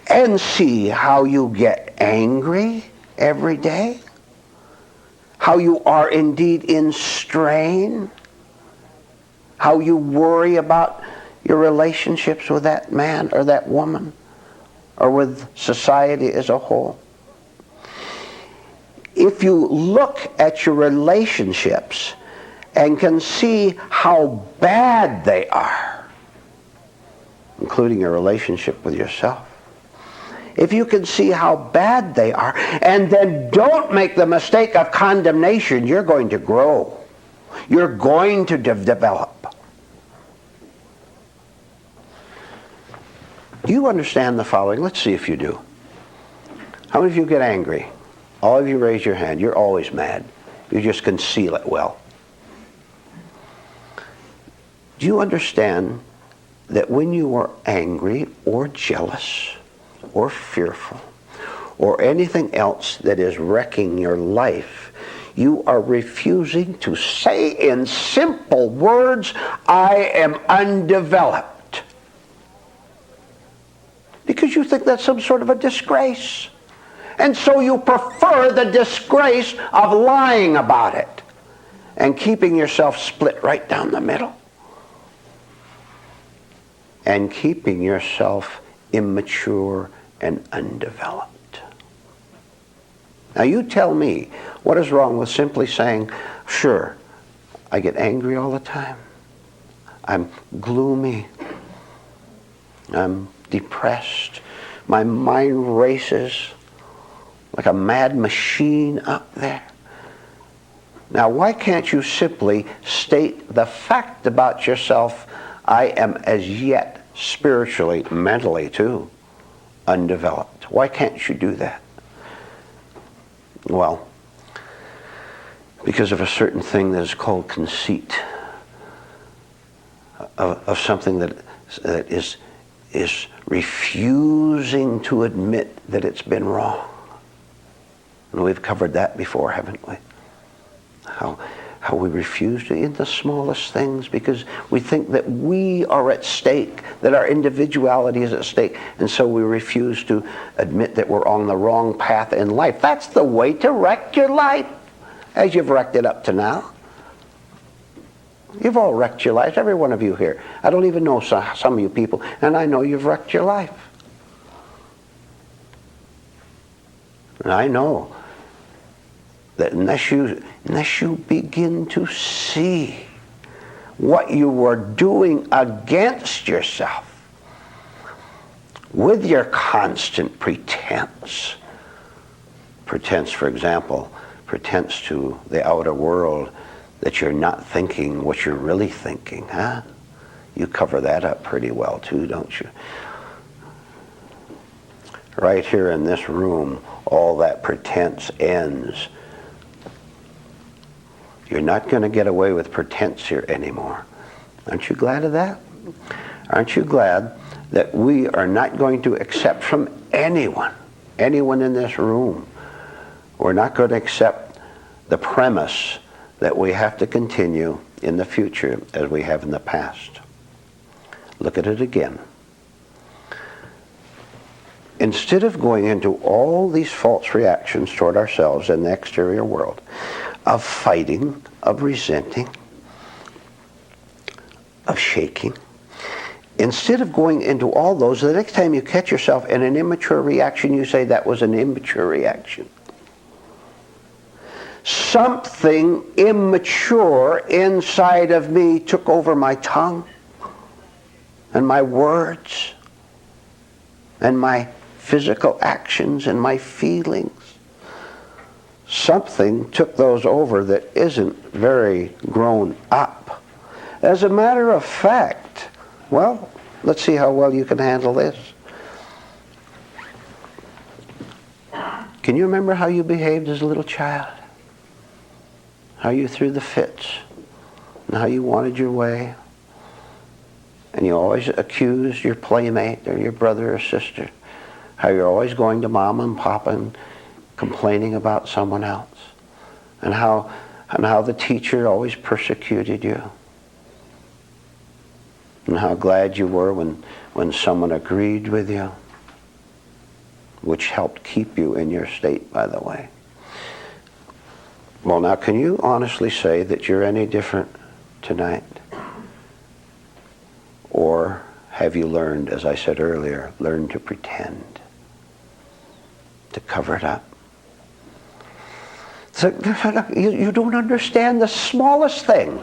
and see how you get angry every day, how you are indeed in strain, how you worry about your relationships with that man or that woman, or with society as a whole. If you look at your relationships and can see how bad they are, including your relationship with yourself, if you can see how bad they are, and then don't make the mistake of condemnation, you're going to grow. You're going to develop. Do you understand the following? Let's see if you do. How many of you get angry? All of you raise your hand. You're always mad. You just conceal it well. Do you understand that when you are angry or jealous or fearful or anything else that is wrecking your life, you are refusing to say in simple words, I am undeveloped? Because you think that's some sort of a disgrace. And so you prefer the disgrace of lying about it and keeping yourself split right down the middle, and keeping yourself immature and undeveloped. Now you tell me, what is wrong with simply saying, sure, I get angry all the time, I'm gloomy, I'm depressed, my mind races like a mad machine up there. Now, why can't you simply state the fact about yourself, I am as yet spiritually, mentally too, undeveloped? Why can't you do that? Well, because of a certain thing that is called conceit, of something that is refusing to admit that it's been wrong. And we've covered that before, haven't we? How we refuse to, in the smallest things, because we think that we are at stake, that our individuality is at stake, and so we refuse to admit that we're on the wrong path in life. That's the way to wreck your life, as you've wrecked it up to now. You've all wrecked your lives, every one of you here. I don't even know some of you people, and I know you've wrecked your life. And I know that unless you begin to see what you are doing against yourself with your constant pretense, for example, pretense to the outer world that you're not thinking what you're really thinking, huh? You cover that up pretty well too, don't you? Right here in this room, all that pretense ends. You're not going to get away with pretense here anymore. Aren't you glad of that? Aren't you glad that we are not going to accept from anyone in this room. We're not going to accept the premise that we have to continue in the future as we have in the past. Look at it again. Instead of going into all these false reactions toward ourselves and the exterior world, of fighting, of resenting, of shaking, instead of going into all those, the next time you catch yourself in an immature reaction, you say, that was an immature reaction. Something immature inside of me took over my tongue and my words and my physical actions and my feelings. Something took those over that isn't very grown up. As a matter of fact, well, let's see how well you can handle this. Can you remember how you behaved as a little child? How you threw the fits, and how you wanted your way, and you always accused your playmate or your brother or sister, how you're always going to mom and papa and complaining about someone else, and how the teacher always persecuted you, and how glad you were when someone agreed with you, which helped keep you in your state, by the way. Well, now, can you honestly say that you're any different tonight? Or have you learned, as I said earlier, learned to pretend, to cover it up? So, you don't understand the smallest thing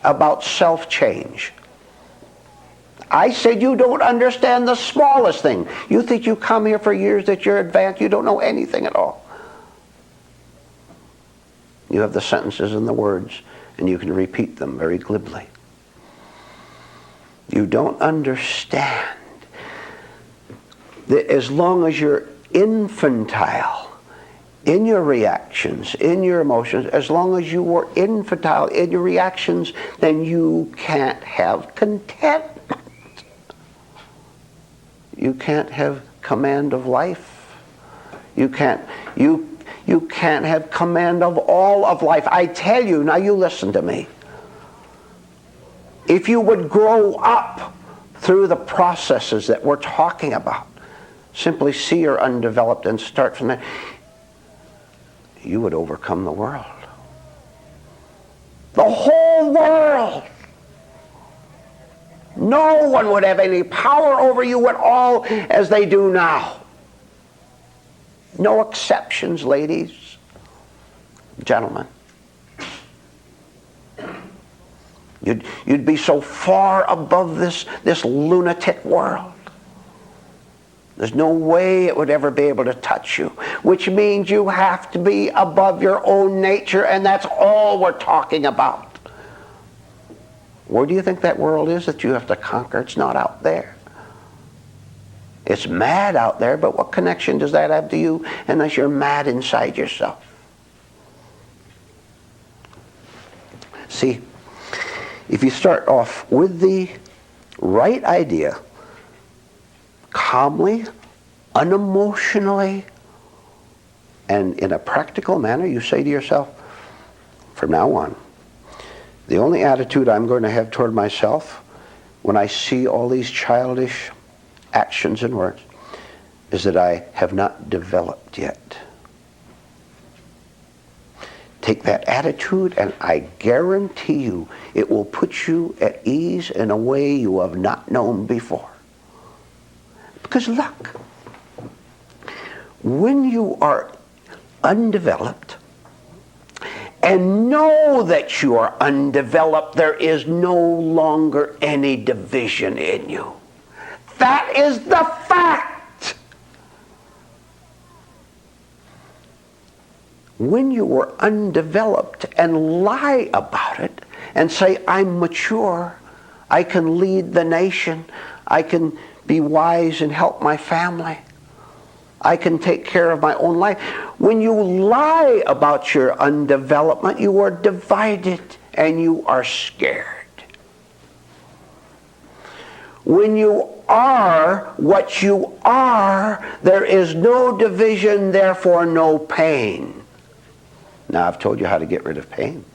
about self-change. I said you don't understand the smallest thing. You think you come here for years, that you're advanced, you don't know anything at all. You have the sentences and the words, and you can repeat them very glibly. You don't understand that as long as you're infantile in your reactions, in your emotions, as long as you are infantile in your reactions, then you can't have contentment. You can't have command of life. You can't have command of all of life. I tell you, now you listen to me. If you would grow up through the processes that we're talking about, simply see you're undeveloped and start from there, you would overcome the world. The whole world. No one would have any power over you at all as they do now. No exceptions, ladies, gentlemen. You'd be so far above this lunatic world. There's no way it would ever be able to touch you, which means you have to be above your own nature, and that's all we're talking about. Where do you think that world is that you have to conquer? It's not out there. It's mad out there, but what connection does that have to you unless you're mad inside yourself? See, if you start off with the right idea, calmly, unemotionally, and in a practical manner, you say to yourself, from now on, the only attitude I'm going to have toward myself when I see all these childish actions and words is that I have not developed yet. Take that attitude and I guarantee you it will put you at ease in a way you have not known before. Because look, when you are undeveloped and know that you are undeveloped, there is no longer any division in you. That is the fact. When you are undeveloped and lie about it and say, I'm mature, I can lead the nation, I can be wise and help my family, I can take care of my own life. When you lie about your undevelopment, you are divided and you are scared. When you are what you are, there is no division, therefore no pain. Now I've told you how to get rid of pain.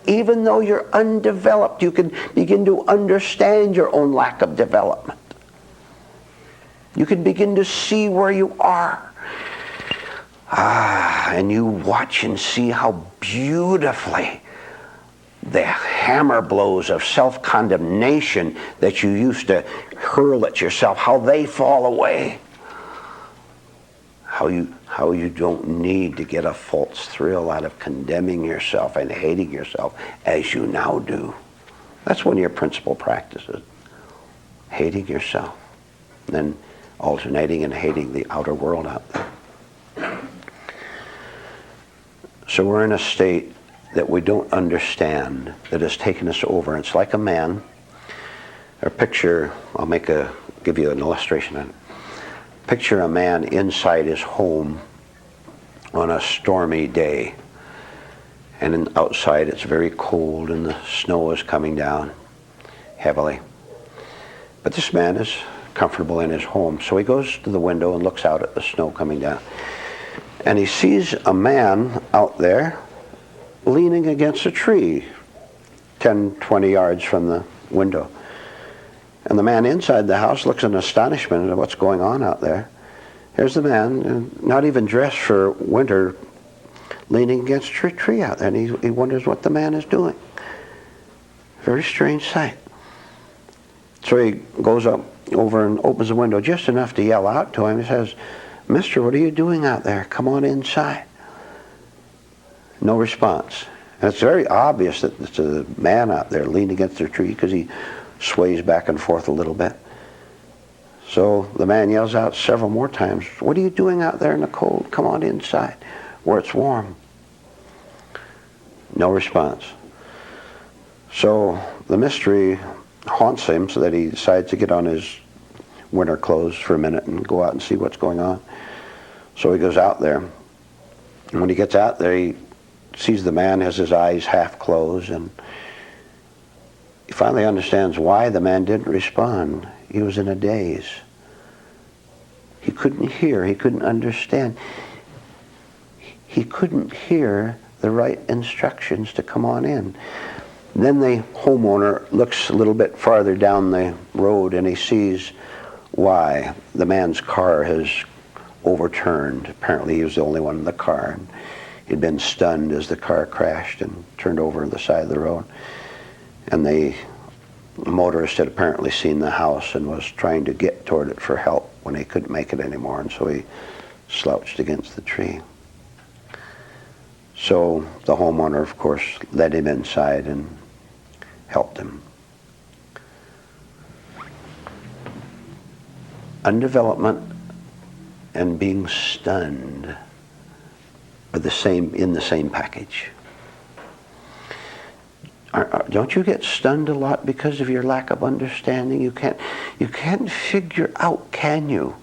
Even though you're undeveloped, you can begin to understand your own lack of development. You can begin to see where you are. And you watch and see how beautifully the hammer blows of self-condemnation that you used to hurl at yourself, how they fall away. How you don't need to get a false thrill out of condemning yourself and hating yourself as you now do. That's one of your principal practices. Hating yourself. And then alternating and hating the outer world out there. So we're in a state that we don't understand, that has taken us over. It's like a man. Or picture, give you an illustration on it. Picture a man inside his home on a stormy day. And outside it's very cold and the snow is coming down heavily. But this man is comfortable in his home. So he goes to the window and looks out at the snow coming down. And he sees a man out there leaning against a tree 10, 20 yards from the window. And the man inside the house looks in astonishment at what's going on out there. Here's the man, not even dressed for winter, leaning against a tree out there. And he wonders what the man is doing. Very strange sight. So he goes up over and opens the window just enough to yell out to him. He says, "Mister, what are you doing out there? Come on inside." No response. And it's very obvious that it's a man out there leaning against the tree because he sways back and forth a little bit. So the man yells out several more times, "What are you doing out there in the cold? Come on inside where it's warm." No response. So the mystery haunts him so that he decides to get on his winter clothes for a minute and go out and see what's going on. So he goes out there. And when he gets out there, he sees the man has his eyes half closed, and he finally understands why the man didn't respond. He was in a daze. He couldn't hear. He couldn't understand. He couldn't hear the right instructions to come on in. Then the homeowner looks a little bit farther down the road and he sees why. The man's car has overturned. Apparently he was the only one in the car. And he'd been stunned as the car crashed and turned over on the side of the road. And the motorist had apparently seen the house and was trying to get toward it for help when he couldn't make it anymore, and so he slouched against the tree. So the homeowner, of course, led him inside and helped him. Undevelopment and being stunned are in the same package. Don't you get stunned a lot because of your lack of understanding? You can't figure out, can you?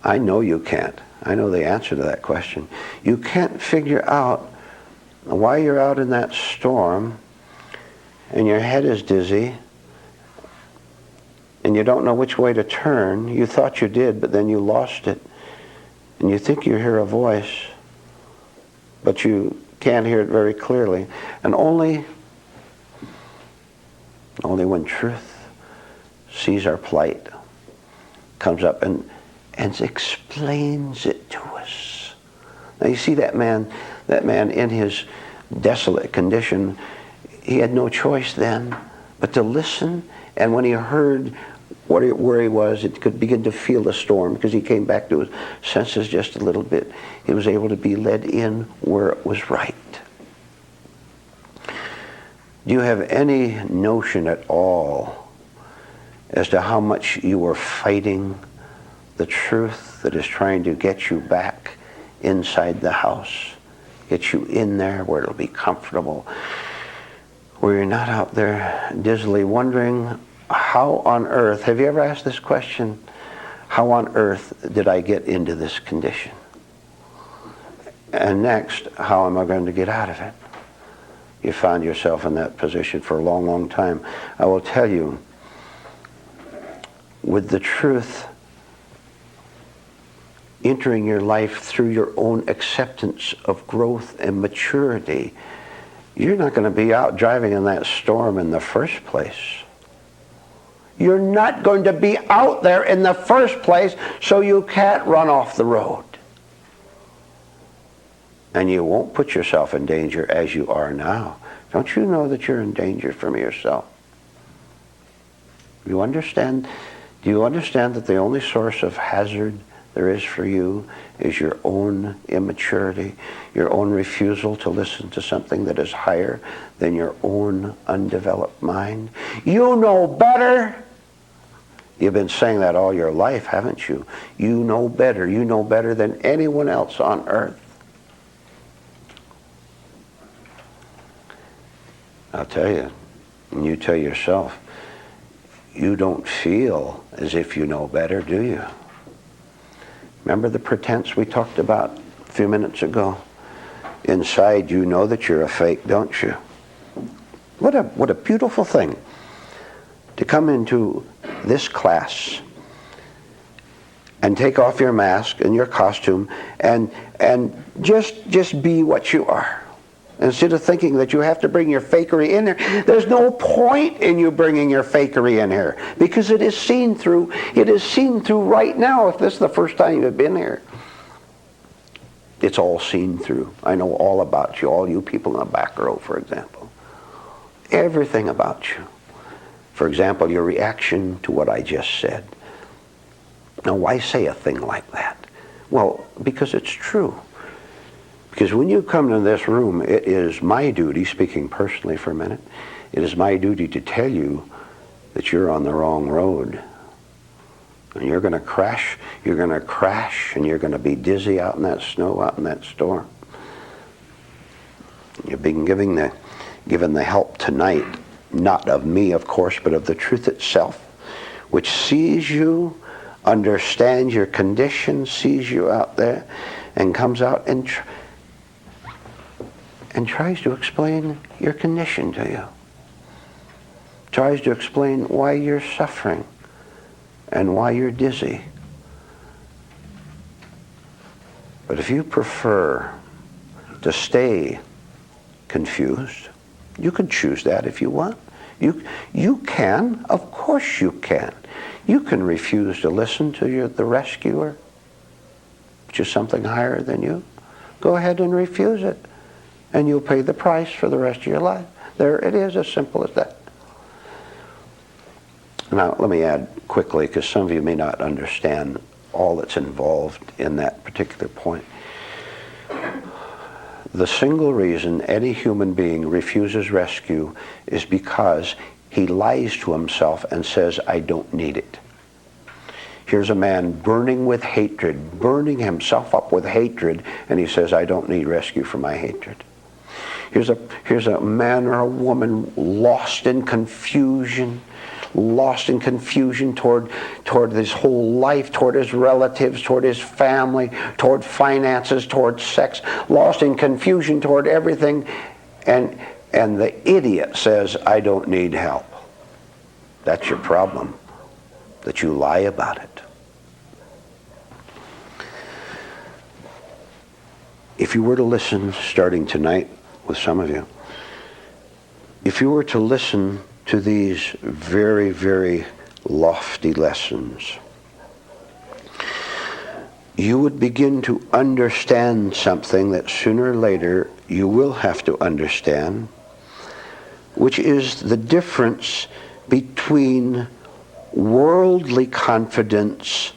I know you can't. I know the answer to that question. You can't figure out why you're out in that storm and your head is dizzy and you don't know which way to turn. You thought you did, but then you lost it. And you think you hear a voice, but you can't hear it very clearly. And only when truth sees our plight, comes up and explains it to us. Now you see that man in his desolate condition, he had no choice then but to listen. And when he heard where he was, it could begin to feel the storm because he came back to his senses just a little bit. He was able to be led in where it was right. Do you have any notion at all as to how much you are fighting the truth that is trying to get you back inside the house, get you in there where it'll be comfortable, where you're not out there dizzily wondering, how on earth, have you ever asked this question, how on earth did I get into this condition? And next, how am I going to get out of it? You found yourself in that position for a long, long time. I will tell you, with the truth entering your life through your own acceptance of growth and maturity, you're not going to be out driving in that storm in the first place. You're not going to be out there in the first place, so you can't run off the road. And you won't put yourself in danger as you are now. Don't you know that you're in danger from yourself? You understand? Do you understand that the only source of hazard there is for you is your own immaturity, your own refusal to listen to something that is higher than your own undeveloped mind? You know better. You've been saying that all your life, haven't you? You know better. You know better than anyone else on earth. I'll tell you, and you tell yourself, you don't feel as if you know better, do you? Remember the pretense we talked about a few minutes ago? Inside you know that you're a fake, don't you? What a beautiful thing to come into this class and take off your mask and your costume and just be what you are. Instead of thinking that you have to bring your fakery in there, there's no point in you bringing your fakery in here, because it is seen through. It is seen through right now. If this is the first time you've been here, it's all seen through. I know all about you, all you people in the back row, for example. Everything about you. For example, your reaction to what I just said. Now, why say a thing like that? Well, because it's true. Because when you come to this room, it is my duty, speaking personally for a minute, it is my duty to tell you that you're on the wrong road. And you're going to crash, and you're going to be dizzy out in that snow, out in that storm. You've been given the help tonight, not of me, of course, but of the truth itself, which sees you, understands your condition, sees you out there, and comes out and tries to explain your condition to you. Tries to explain why you're suffering and why you're dizzy. But if you prefer to stay confused, you can choose that if you want. You can, of course you can. You can refuse to listen to the rescuer, which is something higher than you. Go ahead and refuse it. And you'll pay the price for the rest of your life. There it is, as simple as that. Now, let me add quickly, because some of you may not understand all that's involved in that particular point. The single reason any human being refuses rescue is because he lies to himself and says, I don't need it. Here's a man burning with hatred, burning himself up with hatred, and he says, I don't need rescue for my hatred. Here's a man or a woman lost in confusion toward his whole life, toward his relatives, toward his family, toward finances, toward sex, lost in confusion toward everything, and the idiot says, I don't need help. That's your problem, that you lie about it. If you were to listen, starting tonight with some of you, if you were to listen to these very, very lofty lessons, you would begin to understand something that sooner or later you will have to understand, which is the difference between worldly confidence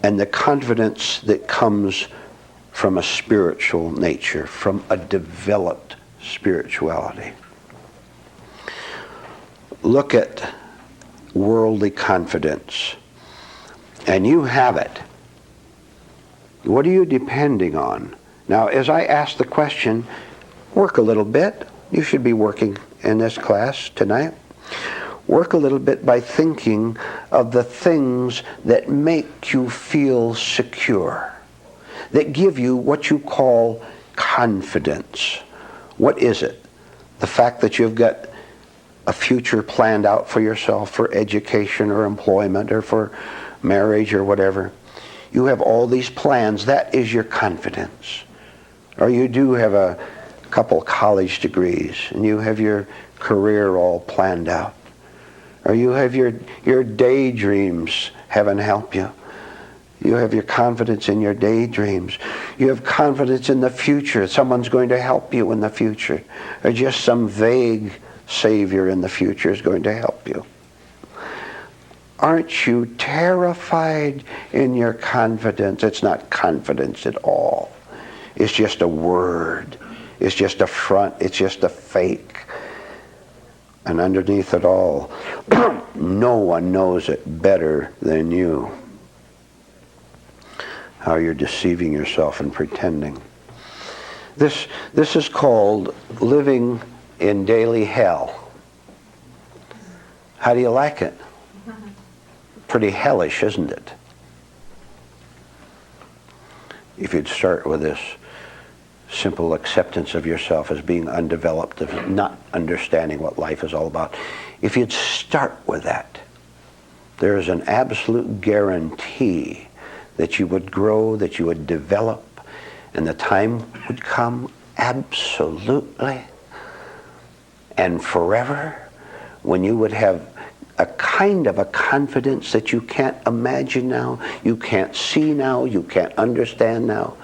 and the confidence that comes from a spiritual nature, from a developed spirituality. Look at worldly confidence, and you have it. What are you depending on? Now, as I ask the question, work a little bit. You should be working in this class tonight. Work a little bit by thinking of the things that make you feel secure, that give you what you call confidence. What is it? The fact that you've got a future planned out for yourself, for education or employment or for marriage or whatever. You have all these plans. That is your confidence. Or you do have a couple college degrees and you have your career all planned out. Or you have your daydreams, heaven help you. You have your confidence in your daydreams. You have confidence in the future. Someone's going to help you in the future. Or just some vague Savior in the future is going to help you. Aren't you terrified in your confidence? It's not confidence at all. It's just a word. It's just a front. It's just a fake. And underneath it all, no one knows it better than you. How you're deceiving yourself and pretending. This is called living in daily hell. How do you like it? Pretty hellish, isn't it? If you'd start with this simple acceptance of yourself as being undeveloped, of not understanding what life is all about. If you'd start with that, there is an absolute guarantee that you would grow, that you would develop, and the time would come absolutely and forever when you would have a kind of a confidence that you can't imagine now, you can't see now, you can't understand now,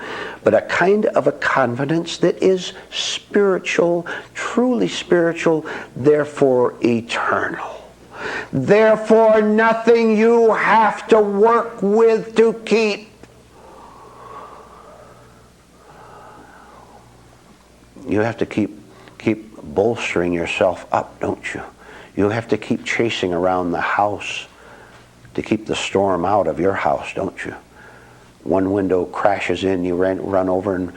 but a kind of a confidence that is spiritual, truly spiritual, therefore eternal. Therefore nothing you have to work with to keep. You have to keep bolstering yourself up, don't you? You have to keep chasing around the house to keep the storm out of your house, don't you? One window crashes in, you run over and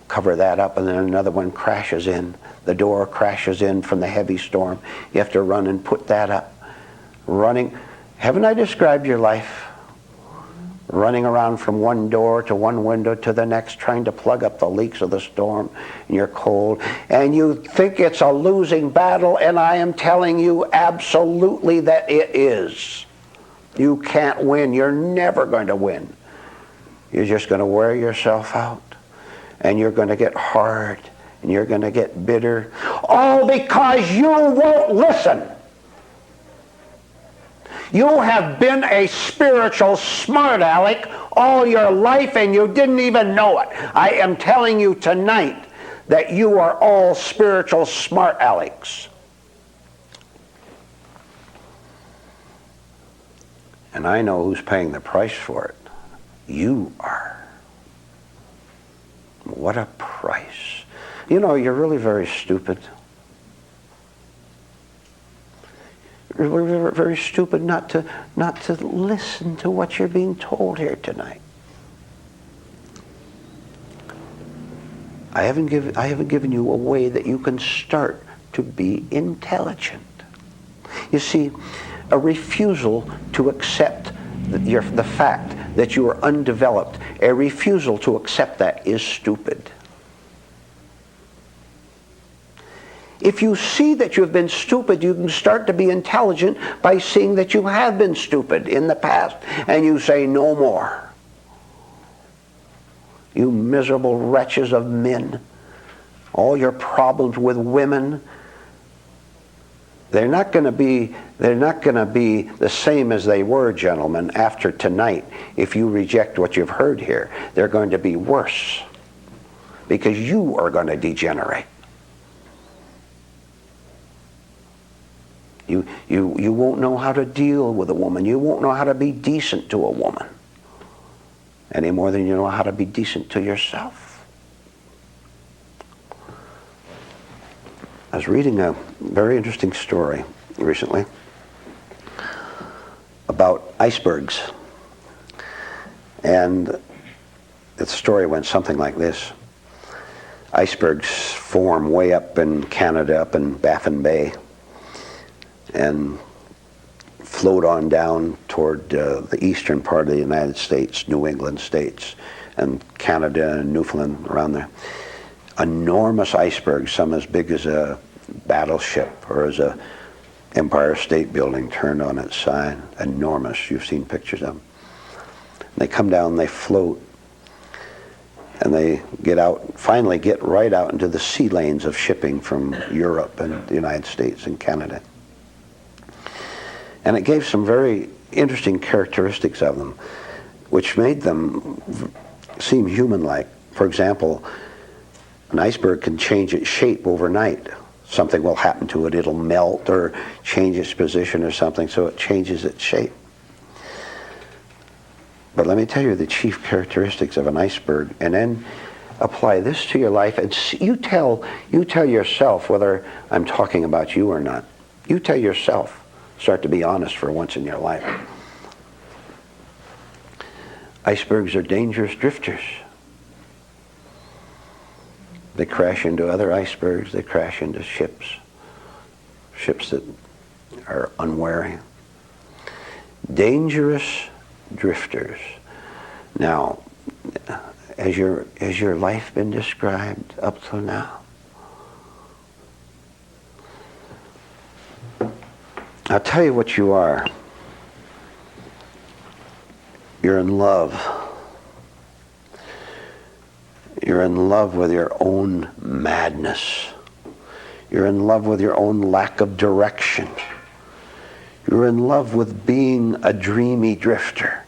cover that up, and then another one crashes in. The door crashes in from the heavy storm. You have to run and put that up. Running. Haven't I described your life? Running around from one door to one window to the next, trying to plug up the leaks of the storm, and you're cold, and you think it's a losing battle, and I am telling you absolutely that it is. You can't win. You're never going to win. You're just going to wear yourself out, and you're going to get hard, and you're going to get bitter, all because you won't listen. You have been a spiritual smart aleck all your life and you didn't even know it. I am telling you tonight that you are all spiritual smart alecks. And I know who's paying the price for it. You are. What a price. You know, you're really very stupid. We're very stupid not to listen to what you're being told here tonight. I haven't given you a way that you can start to be intelligent. You see, a refusal to accept the fact that you are undeveloped, a refusal to accept that is stupid. If you see that you have been stupid, you can start to be intelligent by seeing that you have been stupid in the past, and you say no more. You miserable wretches of men, all your problems with women, they're not going to be the same as they were, gentlemen, after tonight. If you reject what you've heard here, they're going to be worse, because you are going to degenerate. You won't know how to deal with a woman. You won't know how to be decent to a woman any more than you know how to be decent to yourself. I was reading a very interesting story recently about icebergs. And the story went something like this. Icebergs form way up in Canada, up in Baffin Bay, and float on down toward the eastern part of the United States, New England states, and Canada and Newfoundland around there. Enormous icebergs, some as big as a battleship or as a Empire State Building turned on its side, enormous. You've seen pictures of them. They come down, they float, and they get out, finally get right out into the sea lanes of shipping from Europe and the United States and Canada. And it gave some very interesting characteristics of them, which made them seem human-like. For example, an iceberg can change its shape overnight. Something will happen to it, it'll melt or change its position or something, so it changes its shape. But let me tell you the chief characteristics of an iceberg, and then apply this to your life, and you tell yourself whether I'm talking about you or not. You tell yourself. Start to be honest for once in your life. Icebergs are dangerous drifters. They crash into other icebergs, they crash into ships that are unwary. Dangerous drifters. Now, has your life been described up to now? I'll tell you what you are. You're in love. You're in love with your own madness. You're in love with your own lack of direction. You're in love with being a dreamy drifter.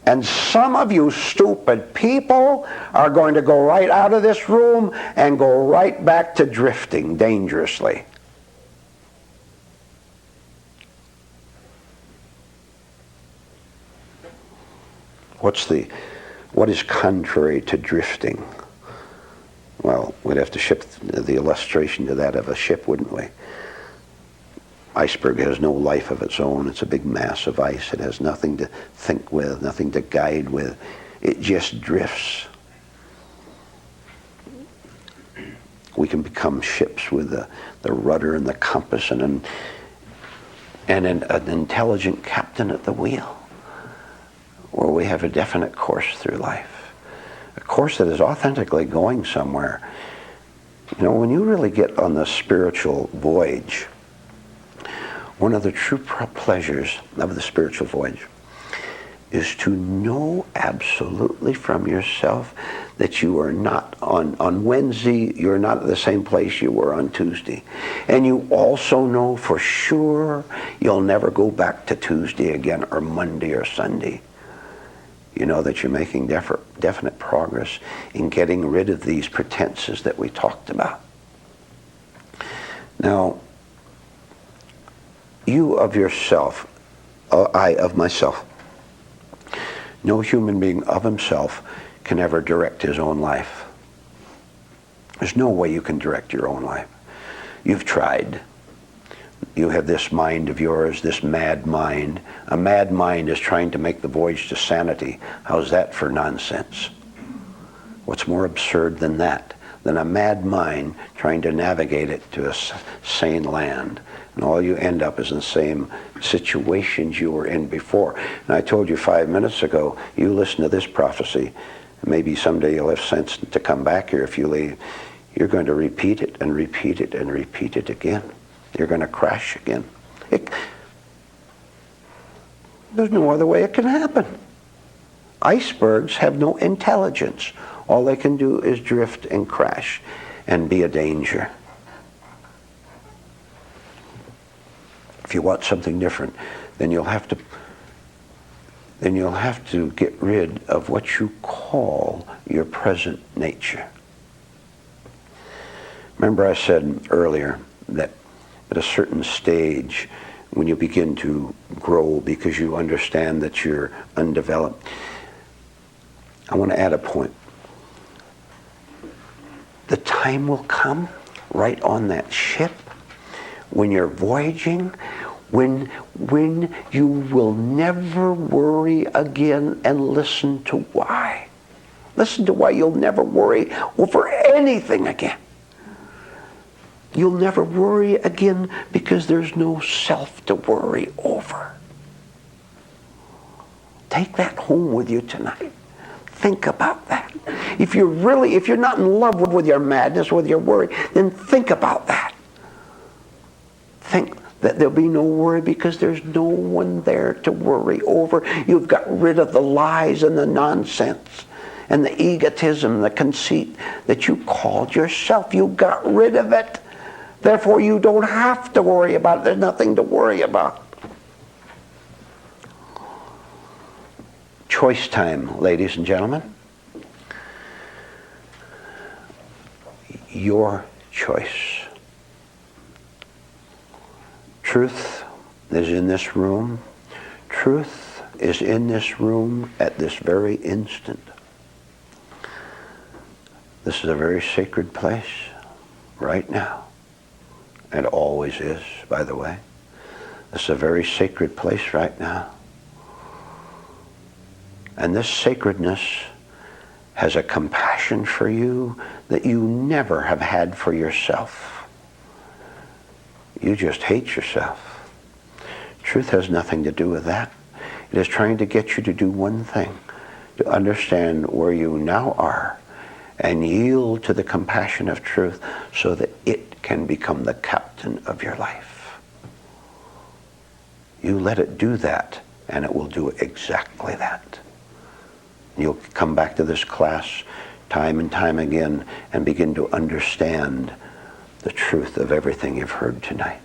And some of you stupid people are going to go right out of this room and go right back to drifting dangerously. What is contrary to drifting? Well, we'd have to shift the illustration to that of a ship, wouldn't we? Iceberg has no life of its own. It's a big mass of ice. It has nothing to think with, nothing to guide with. It just drifts. We can become ships with the rudder and the compass and an intelligent captain at the wheel, where we have a definite course through life. A course that is authentically going somewhere. You know, when you really get on the spiritual voyage, one of the true pleasures of the spiritual voyage is to know absolutely from yourself that you are not on Wednesday, you're not at the same place you were on Tuesday. And you also know for sure you'll never go back to Tuesday again, or Monday or Sunday. You know that you're making definite progress in getting rid of these pretenses that we talked about. Now, you of yourself, I of myself. No human being of himself can ever direct his own life. There's no way you can direct your own life. You've tried. You have this mind of yours, this mad mind. A mad mind is trying to make the voyage to sanity. How's that for nonsense? What's more absurd than that? Than a mad mind trying to navigate it to a sane land. And all you end up is in the same situations you were in before. And I told you 5 minutes ago, you listen to this prophecy. Maybe someday you'll have sense to come back here. If you leave, you're going to repeat it and repeat it and repeat it again. You're going to crash again. There's no other way it can happen. Icebergs have no intelligence. All they can do is drift and crash and be a danger. If you want something different, then you'll have to get rid of what you call your present nature. Remember I said earlier that at a certain stage, when you begin to grow because you understand that you're undeveloped, I want to add a point. The time will come right on that ship when you're voyaging, when you will never worry again, and listen to why. Listen to why you'll never worry over anything again. You'll never worry again because there's no self to worry over. Take that home with you tonight. Think about that. If you're not in love with your madness, with your worry, then think about that. think that there'll be no worry because there's no one there to worry over. You've got rid of the lies and the nonsense and the egotism, the conceit that you called yourself. You got rid of it. Therefore, you don't have to worry about it. There's nothing to worry about. Choice time, ladies and gentlemen. Your choice. Truth is in this room. Truth is in this room at this very instant. This is a very sacred place right now. And always is, by the way. This is a very sacred place right now. And this sacredness has a compassion for you that you never have had for yourself. You just hate yourself. Truth has nothing to do with that. It is trying to get you to do one thing, to understand where you now are and yield to the compassion of truth so that it can become the captain of your life. You let it do that and it will do exactly that. You'll come back to this class time and time again and begin to understand the truth of everything you've heard tonight.